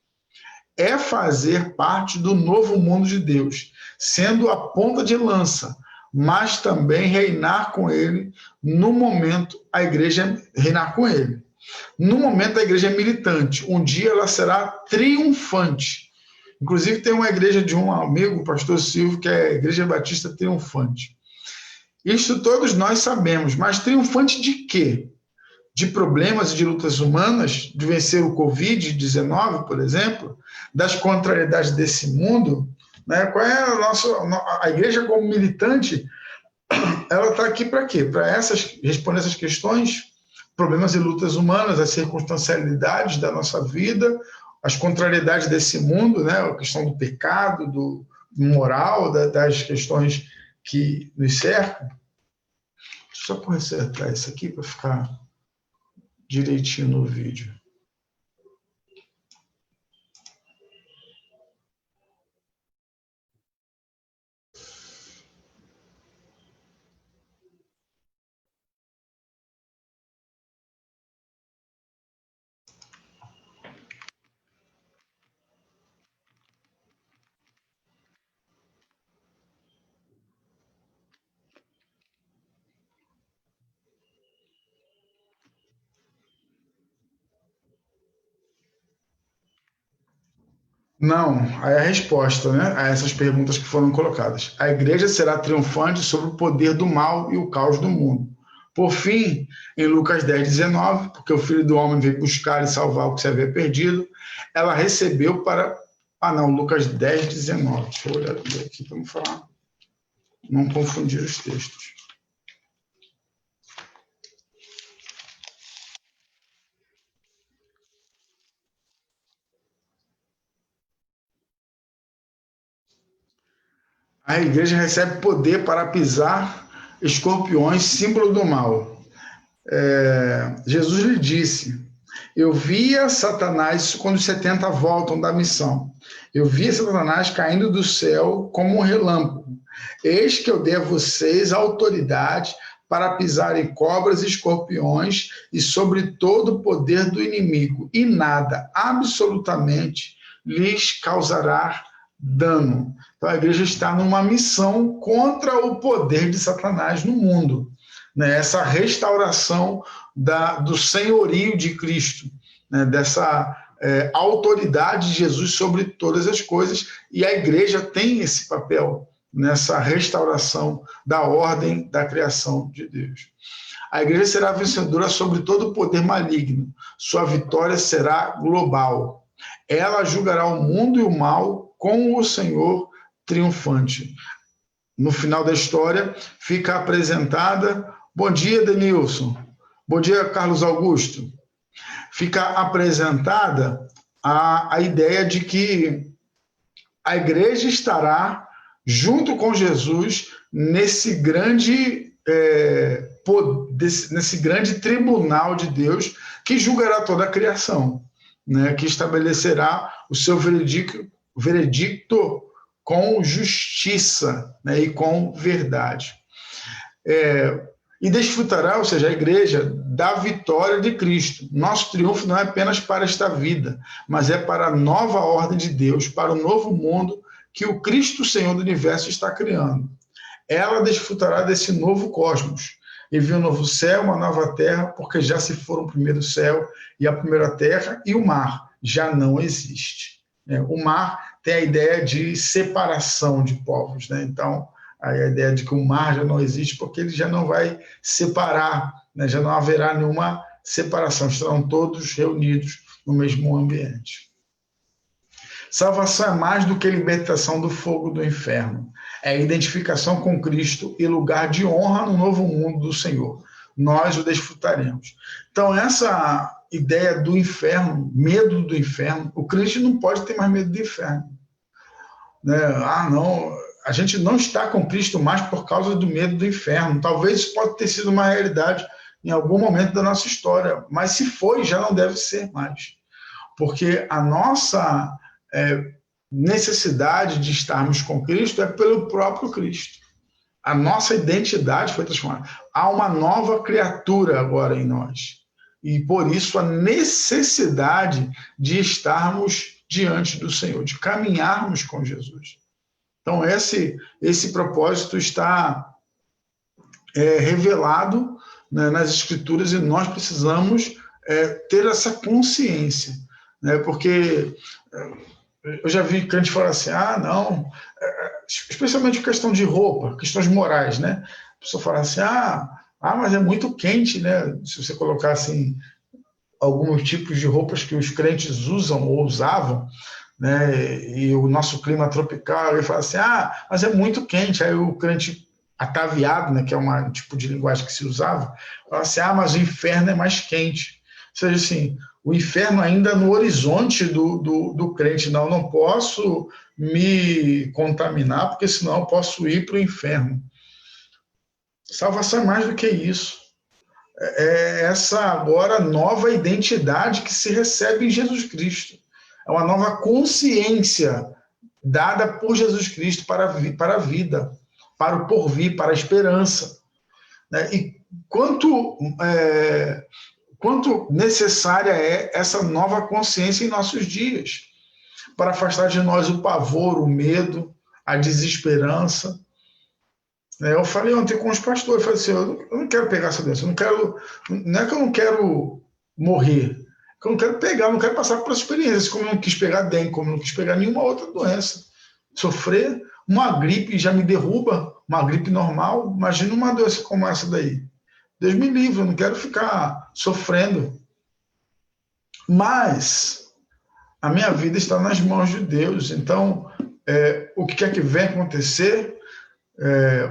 É fazer parte do novo mundo de Deus, sendo a ponta de lança, mas também reinar com ele no momento a igreja reinar com ele. No momento a igreja é militante, um dia ela será triunfante. Inclusive tem uma igreja de um amigo, o pastor Silvio, que é a Igreja Batista Triunfante. Isso todos nós sabemos, mas triunfante de quê? De problemas e de lutas humanas, de vencer o Covid-19, por exemplo, das contrariedades desse mundo, né? Qual é a igreja como militante? Ela está aqui para quê? Para responder essas questões, problemas e lutas humanas, as circunstancialidades da nossa vida, as contrariedades desse mundo, né? A questão do pecado, do moral, das questões que nos cercam. Deixa eu só consertar isso aqui para ficar direitinho no vídeo. Não, aí a resposta, né, a essas perguntas que foram colocadas. A igreja será triunfante sobre o poder do mal e o caos do mundo. Por fim, em Lucas 10:19, porque o Filho do Homem veio buscar e salvar o que se havia perdido, ela recebeu para... Ah, não, Lucas 10:19. Deixa eu olhar aqui para não falar, não confundir os textos. A igreja recebe poder para pisar escorpiões, símbolo do mal. Jesus lhe disse: eu via Satanás, quando os 70 voltam da missão, eu via Satanás caindo do céu como um relâmpago. Eis que eu dei a vocês a autoridade para pisar em cobras e escorpiões e sobre todo o poder do inimigo, e nada, absolutamente, lhes causará dano. Então a igreja está numa missão contra o poder de Satanás no mundo, né? Essa restauração do senhorio de Cristo, né? Dessa autoridade de Jesus sobre todas as coisas, e a igreja tem esse papel nessa restauração da ordem da criação de Deus. A igreja será vencedora sobre todo o poder maligno, sua vitória será global. Ela julgará o mundo e o mal com o Senhor triunfante. No final da história, fica apresentada... Bom dia, Denilson. Bom dia, Carlos Augusto. Fica apresentada a ideia de que a igreja estará junto com Jesus nesse grande tribunal de Deus que julgará toda a criação, né? Que estabelecerá o seu veredicto com justiça, né? E com verdade. E desfrutará, ou seja, a igreja, da vitória de Cristo. Nosso triunfo não é apenas para esta vida, mas é para a nova ordem de Deus, para o novo mundo que o Cristo Senhor do Universo está criando. Ela desfrutará desse novo cosmos, e viu um novo céu, uma nova terra, porque já se foram o primeiro céu e a primeira terra, e o mar já não existe. O mar tem a ideia de separação de povos, né? Então, a ideia de que o mar já não existe porque ele já não vai separar, né? Já não haverá nenhuma separação, estarão todos reunidos no mesmo ambiente. Salvação é mais do que libertação do fogo do inferno. É identificação com Cristo e lugar de honra no novo mundo do Senhor. Nós o desfrutaremos. Então, essa ideia do inferno, medo do inferno, o crente não pode ter mais medo do inferno. Né? Não, a gente não está com Cristo mais por causa do medo do inferno. Talvez isso pode ter sido uma realidade em algum momento da nossa história, mas se foi, já não deve ser mais. Porque a nossa necessidade de estarmos com Cristo é pelo próprio Cristo. A nossa identidade foi transformada. Há uma nova criatura agora em nós. E por isso a necessidade de estarmos diante do Senhor, de caminharmos com Jesus. Então esse propósito está revelado, né, nas Escrituras, e nós precisamos ter essa consciência, né, porque eu já vi crente falar assim, não, especialmente questão de roupa, questões morais, né? A pessoa fala assim, mas é muito quente, né? Se você colocar assim, alguns tipos de roupas que os crentes usam ou usavam, né? E o nosso clima tropical, ele fala assim, mas é muito quente. Aí o crente ataviado, né? Que é um tipo de linguagem que se usava, fala assim, mas o inferno é mais quente. Ou seja, assim, o inferno ainda no horizonte do crente. Não posso me contaminar, porque senão eu posso ir para o inferno. Salvação é mais do que isso. É essa agora nova identidade que se recebe em Jesus Cristo. É uma nova consciência dada por Jesus Cristo para a vida, para o porvir, para a esperança. E quanto necessária é essa nova consciência em nossos dias, para afastar de nós o pavor, o medo, a desesperança. Eu falei ontem com os pastores, eu falei assim, eu não quero pegar essa doença, não é que eu não quero morrer, é que eu não quero pegar, não quero passar por essa experiência, como eu não quis pegar dengue, como eu não quis pegar nenhuma outra doença. Sofrer uma gripe já me derruba, uma gripe normal, imagina uma doença como essa daí. Deus me livre, eu não quero ficar sofrendo. Mas a minha vida está nas mãos de Deus. Então, o que quer que venha acontecer,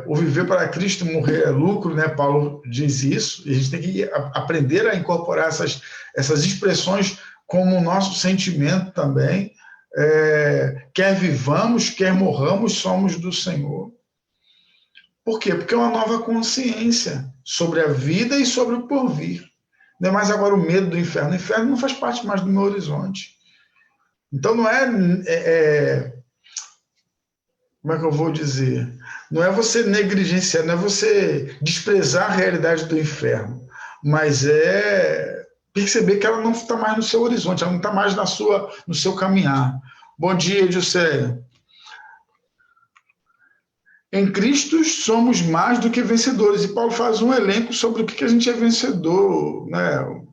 o viver para Cristo, morrer é lucro, né? Paulo diz isso. E a gente tem que aprender a incorporar essas expressões como o nosso sentimento também. Quer vivamos, quer morramos, somos do Senhor. Por quê? Porque é uma nova consciência sobre a vida e sobre o porvir. Não é mais agora o medo do inferno. O inferno não faz parte mais do meu horizonte. Então não como é que eu vou dizer? Não é você negligenciar, não é você desprezar a realidade do inferno, mas é perceber que ela não está mais no seu horizonte, ela não está mais no seu caminhar. Bom dia, Juscelia. Em Cristo somos mais do que vencedores. E Paulo faz um elenco sobre o que a gente é vencedor, né?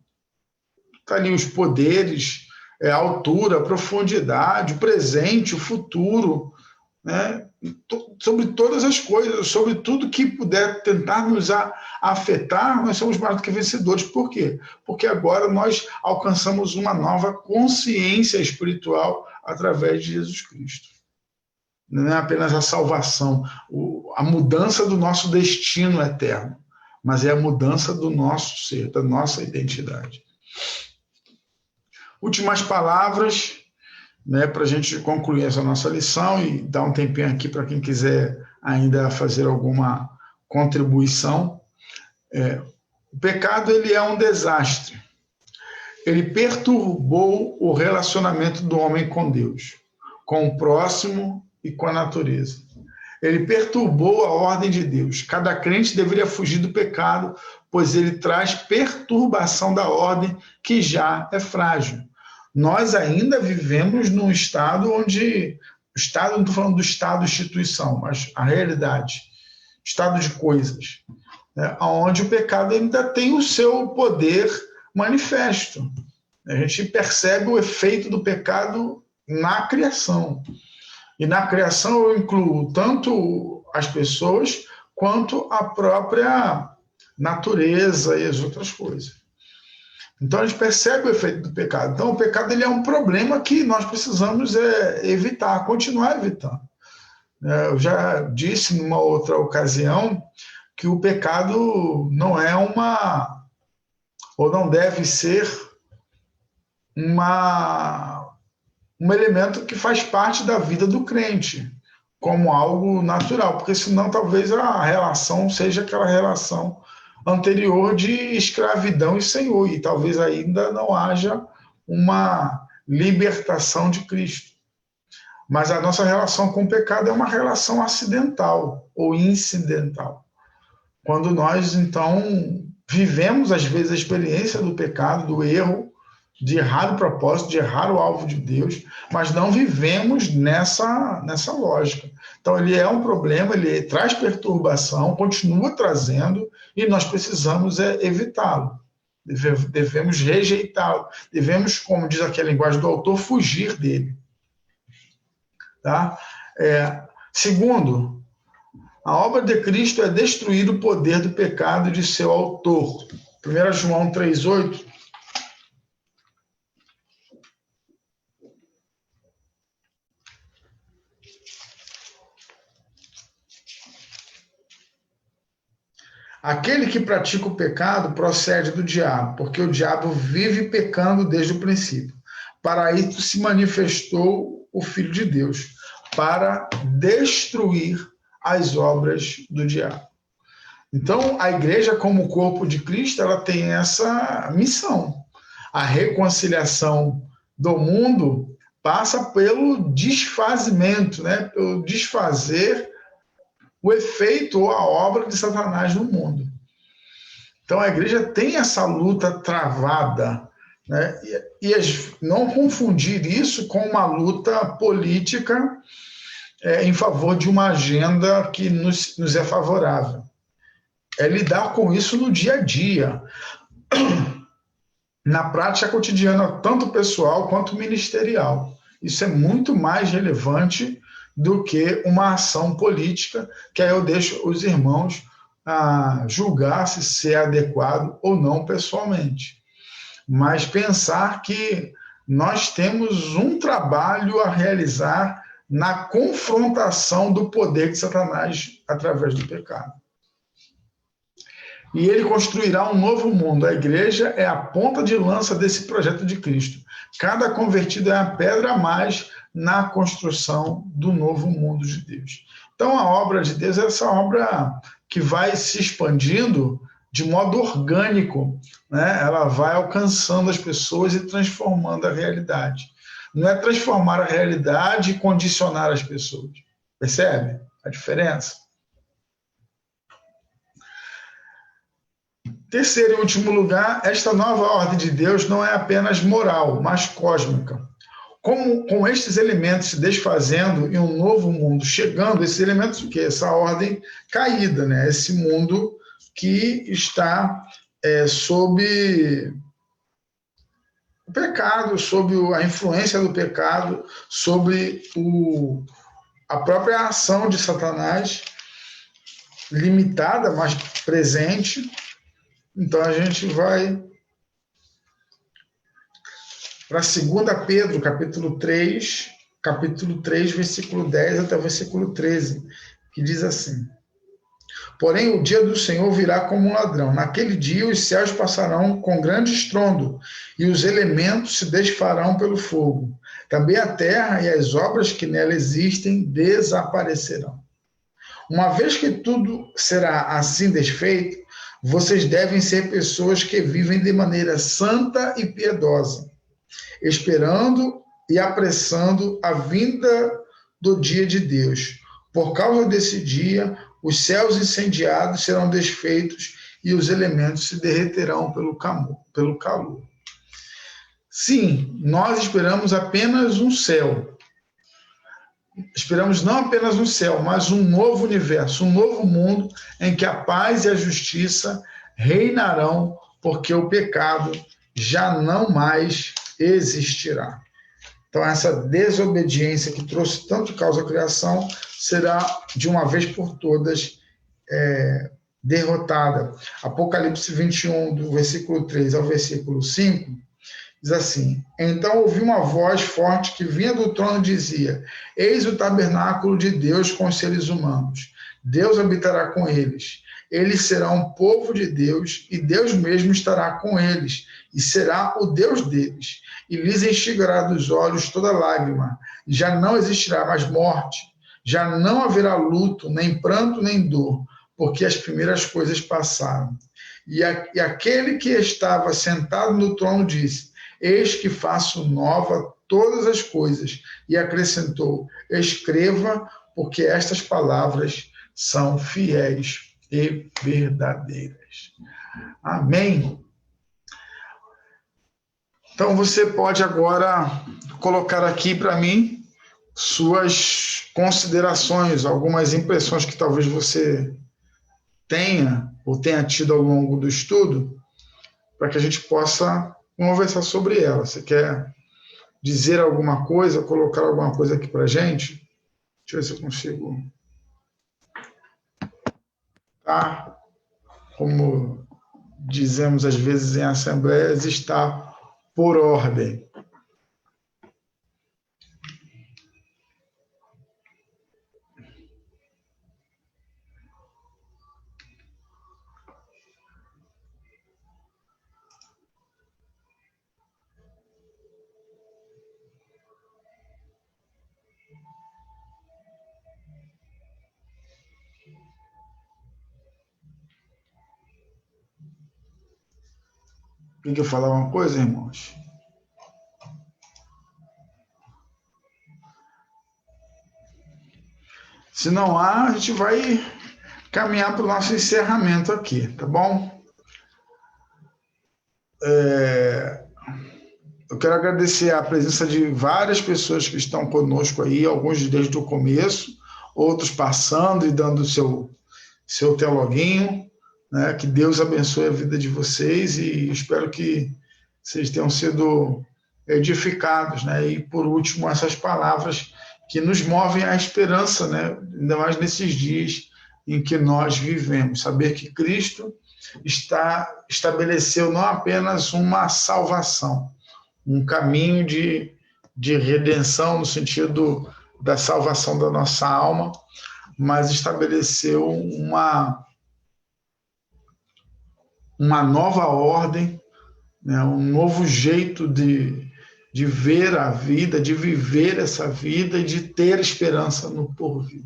Está ali os poderes, a altura, a profundidade, o presente, o futuro, né? Sobre todas as coisas, sobre tudo que puder tentar nos afetar, nós somos mais do que vencedores. Por quê? Porque agora nós alcançamos uma nova consciência espiritual através de Jesus Cristo. Não é apenas a salvação, a mudança do nosso destino eterno, mas é a mudança do nosso ser, da nossa identidade. Últimas palavras, né, para a gente concluir essa nossa lição e dar um tempinho aqui para quem quiser ainda fazer alguma contribuição. O pecado, ele é um desastre. Ele perturbou o relacionamento do homem com Deus, com o próximo e com a natureza. Ele perturbou a ordem de Deus. Cada crente deveria fugir do pecado, pois ele traz perturbação da ordem que já é frágil. Nós ainda vivemos num estado onde... Estado, não estou falando do estado instituição, mas a realidade. Estado de coisas. Onde o pecado ainda tem o seu poder manifesto. A gente percebe o efeito do pecado na criação. E na criação eu incluo tanto as pessoas quanto a própria natureza e as outras coisas. Então a gente percebe o efeito do pecado. Então o pecado, ele é um problema que nós precisamos evitar, continuar evitando. Eu já disse numa outra ocasião que o pecado não é ou não deve ser um elemento que faz parte da vida do crente, como algo natural, porque senão talvez a relação seja aquela relação anterior de escravidão e senhor, e talvez ainda não haja uma libertação de Cristo. Mas a nossa relação com o pecado é uma relação acidental ou incidental. Quando nós, então, vivemos, às vezes, a experiência do pecado, do erro, de errar o propósito, de errar o alvo de Deus, mas não vivemos nessa lógica. Então, ele é um problema, ele traz perturbação, continua trazendo, e nós precisamos evitá-lo. Devemos rejeitá-lo. Devemos, como diz aqui a linguagem do autor, fugir dele. Tá? Segundo, a obra de Cristo é destruir o poder do pecado de seu autor. 1 João 3,8. Aquele que pratica o pecado procede do diabo, porque o diabo vive pecando desde o princípio. Para isso se manifestou o Filho de Deus, para destruir as obras do diabo. Então, a igreja, como corpo de Cristo, ela tem essa missão. A reconciliação do mundo passa pelo desfazimento, né? Pelo desfazer o efeito ou a obra de Satanás no mundo. Então, a igreja tem essa luta travada, né? E não confundir isso com uma luta política em favor de uma agenda que nos é favorável. É lidar com isso no dia a dia, na prática cotidiana, tanto pessoal quanto ministerial. Isso é muito mais relevante do que uma ação política, que aí eu deixo os irmãos julgar se é adequado ou não pessoalmente. Mas pensar que nós temos um trabalho a realizar na confrontação do poder de Satanás através do pecado. E ele construirá um novo mundo. A igreja é a ponta de lança desse projeto de Cristo. Cada convertido é uma pedra a mais na construção do novo mundo de Deus. Então, a obra de Deus é essa obra que vai se expandindo de modo orgânico, né? Ela vai alcançando as pessoas e transformando a realidade. Não é transformar a realidade e condicionar as pessoas. Percebe a diferença? Terceiro e último lugar, esta nova ordem de Deus não é apenas moral, mas cósmica. Como com estes elementos se desfazendo e um novo mundo chegando, esses elementos o quê? Essa ordem caída, né? Esse mundo que está sob o pecado, sob a influência do pecado, sobre a própria ação de Satanás, limitada, mas presente. Então, a gente vai para 2 Pedro, capítulo 3, versículo 10 até o versículo 13, que diz assim: porém, o dia do Senhor virá como um ladrão. Naquele dia, os céus passarão com grande estrondo, e os elementos se desfarão pelo fogo. Também a terra e as obras que nela existem desaparecerão. Uma vez que tudo será assim desfeito, vocês devem ser pessoas que vivem de maneira santa e piedosa, esperando e apressando a vinda do dia de Deus. Por causa desse dia, os céus incendiados serão desfeitos e os elementos se derreterão pelo calor. Sim, nós esperamos apenas um céu. Esperamos não apenas um céu, mas um novo universo, um novo mundo em que a paz e a justiça reinarão, porque o pecado já não mais existirá. Então, essa desobediência que trouxe tanto causa à criação será, de uma vez por todas, derrotada. Apocalipse 21, do versículo 3 ao versículo 5, diz assim: então ouvi uma voz forte que vinha do trono e dizia: eis o tabernáculo de Deus com os seres humanos. Deus habitará com eles. Eles serão um povo de Deus, e Deus mesmo estará com eles, e será o Deus deles. E lhes enxugará dos olhos toda lágrima. Já não existirá mais morte, já não haverá luto, nem pranto, nem dor, porque as primeiras coisas passaram. E aquele que estava sentado no trono disse: eis que faço nova todas as coisas. E acrescentou, escreva, porque estas palavras são fiéis e verdadeiras. Amém? Então você pode agora colocar aqui para mim suas considerações, algumas impressões que talvez você tenha ou tenha tido ao longo do estudo, para que a gente possa conversar sobre ela. Você quer dizer alguma coisa, colocar alguma coisa aqui para a gente? Deixa eu ver se eu consigo. Tá? Como dizemos às vezes em assembleias, está por ordem. Tem que eu falar uma coisa, irmãos? Se não há, a gente vai caminhar para o nosso encerramento aqui, tá bom? Eu quero agradecer a presença de várias pessoas que estão conosco aí, alguns desde o começo, outros passando e dando o seu teologuinho, né? Que Deus abençoe a vida de vocês e espero que vocês tenham sido edificados, né? E por último, essas palavras que nos movem à esperança, né? Ainda mais dias em que nós vivemos. Saber que Cristo estabeleceu não apenas uma salvação, um caminho de redenção no sentido da salvação da nossa alma, mas estabeleceu uma nova ordem, né? Um novo jeito de ver a vida, de viver essa vida e de ter esperança no porvir.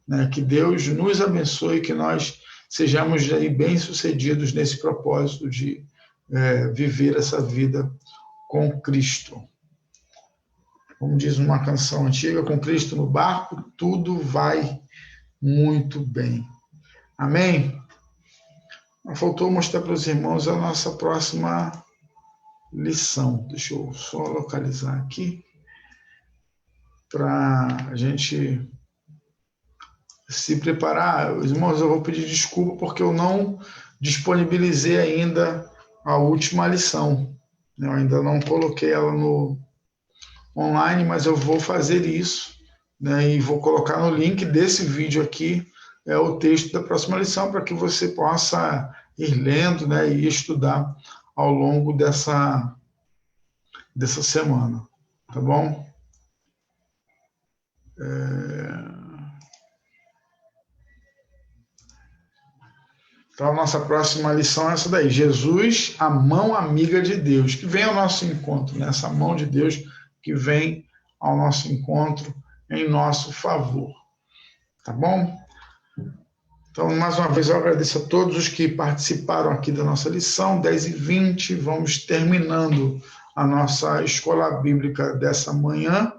Né? Que Deus nos abençoe, que nós sejamos aí bem-sucedidos nesse propósito de viver essa vida com Cristo. Como diz uma canção antiga, com Cristo no barco, tudo vai muito bem. Amém? Faltou mostrar para os irmãos a nossa próxima lição. Deixa eu só localizar aqui para a gente se preparar. Os irmãos, eu vou pedir desculpa porque eu não disponibilizei ainda a última lição. Eu ainda não coloquei ela no online, mas eu vou fazer isso, né? E vou colocar no link desse vídeo aqui o texto da próxima lição para que você possa ir lendo, né, e estudar ao longo dessa semana, tá bom? Então, a nossa próxima lição é essa daí. Jesus, a mão amiga de Deus, que vem ao nosso encontro, né? Essa mão de Deus que vem ao nosso encontro em nosso favor. Tá bom? Então, mais uma vez, eu agradeço a todos os que participaram aqui da nossa lição, 10h20, vamos terminando a nossa escola bíblica dessa manhã.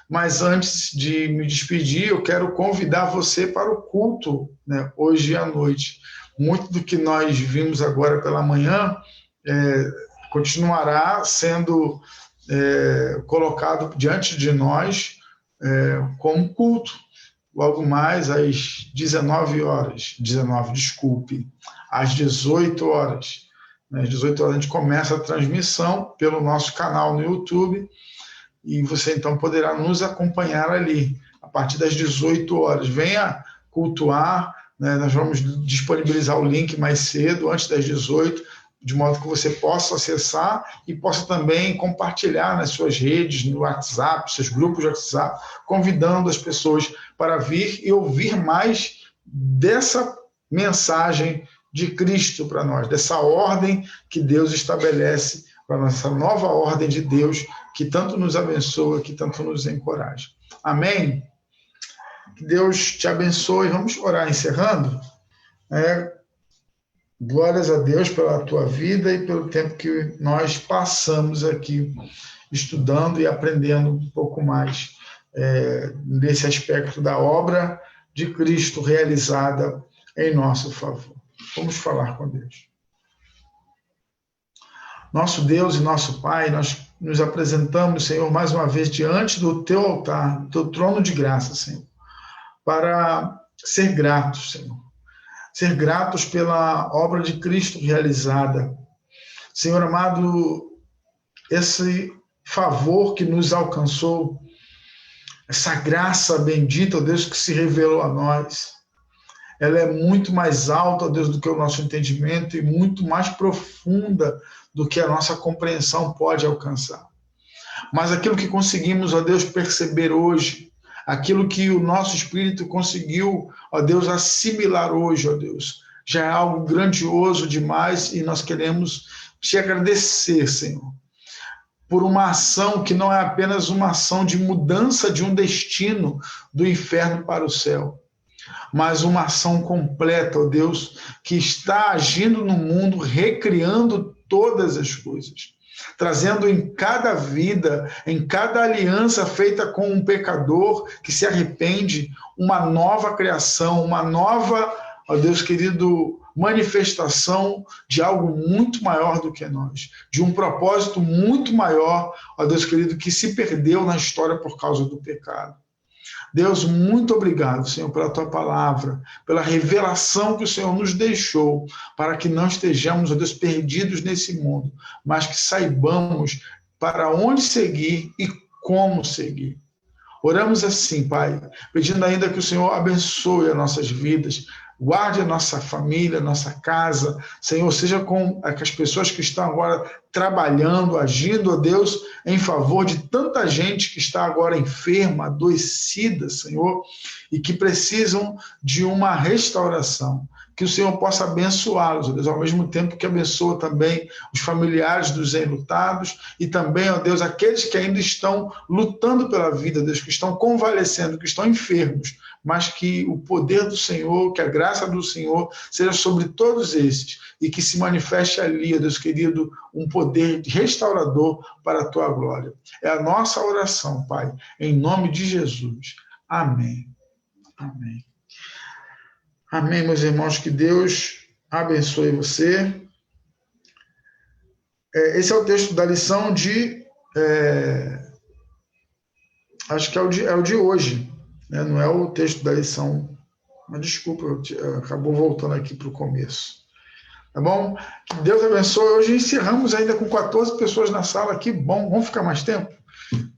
Mas antes de me despedir, eu quero convidar você para o culto, né, hoje à noite. Muito do que nós vimos agora pela manhã continuará sendo colocado diante de nós como culto. Logo mais às 19 horas, às 18 horas. Às 18 horas a gente começa a transmissão pelo nosso canal no YouTube e você então poderá nos acompanhar ali a partir das 18 horas. Venha cultuar, né? Nós vamos disponibilizar o link mais cedo, antes das 18, de modo que você possa acessar e possa também compartilhar nas suas redes, no WhatsApp, seus grupos de WhatsApp, convidando as pessoas para vir e ouvir mais dessa mensagem de Cristo para nós, dessa ordem que Deus estabelece para nós, essa nova ordem de Deus que tanto nos abençoa, que tanto nos encoraja. Amém? Que Deus te abençoe. Vamos orar encerrando. Glórias a Deus pela tua vida e pelo tempo que nós passamos aqui estudando e aprendendo um pouco mais desse aspecto da obra de Cristo realizada em nosso favor. Vamos falar com Deus. Nosso Deus e nosso Pai, nós nos apresentamos, Senhor, mais uma vez diante do teu altar, do teu trono de graça, Senhor, para ser gratos, Senhor. Ser gratos pela obra de Cristo realizada. Senhor amado, esse favor que nos alcançou, essa graça bendita, ó Deus, que se revelou a nós, ela é muito mais alta, ó Deus, do que o nosso entendimento e muito mais profunda do que a nossa compreensão pode alcançar. Mas aquilo que conseguimos, ó Deus, perceber hoje, aquilo que o nosso espírito conseguiu, ó Deus, assimilar hoje, ó Deus, já é algo grandioso demais e nós queremos te agradecer, Senhor, por uma ação que não é apenas uma ação de mudança de um destino do inferno para o céu, mas uma ação completa, ó Deus, que está agindo no mundo, recriando todas as coisas, trazendo em cada vida, em cada aliança feita com um pecador que se arrepende, uma nova criação, uma nova, ó Deus querido, manifestação de algo muito maior do que nós, de um propósito muito maior, ó Deus querido, que se perdeu na história por causa do pecado. Deus, muito obrigado, Senhor, pela tua palavra, pela revelação que o Senhor nos deixou, para que não estejamos, ó Deus, perdidos nesse mundo, mas que saibamos para onde seguir e como seguir. Oramos assim, Pai, pedindo ainda que o Senhor abençoe as nossas vidas, guarde a nossa família, a nossa casa, Senhor, seja com as pessoas que estão agora trabalhando, agindo, ó Deus, em favor de tanta gente que está agora enferma, adoecida, Senhor, e que precisam de uma restauração. Que o Senhor possa abençoá-los, ó Deus, ao mesmo tempo que abençoa também os familiares dos enlutados e também, ó Deus, aqueles que ainda estão lutando pela vida, Deus, que estão convalescendo, que estão enfermos, mas que o poder do Senhor, que a graça do Senhor seja sobre todos esses e que se manifeste ali, ó Deus querido, um poder restaurador para a tua glória. É a nossa oração, Pai, em nome de Jesus. Amém. Amém. Amém, meus irmãos, que Deus abençoe você. Esse é o texto da lição de... acho que é o de hoje, né? Não é o texto da lição, mas desculpa, acabou voltando aqui para o começo. Tá bom? Que Deus abençoe. Hoje encerramos ainda com 14 pessoas na sala, que bom. Vamos ficar mais tempo?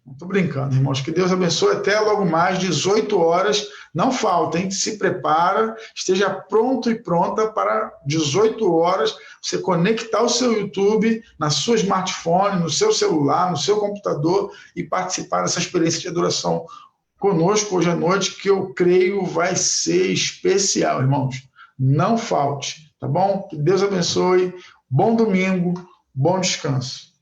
Estou brincando, irmãos. Que Deus abençoe. Até logo mais, 18 horas. Não falta, hein? Se prepara, esteja pronto e pronta para 18 horas você conectar o seu YouTube na sua smartphone, no seu celular, no seu computador e participar dessa experiência de adoração conosco hoje à noite, que eu creio vai ser especial, irmãos. Não falte, tá bom? Que Deus abençoe. Bom domingo, bom descanso.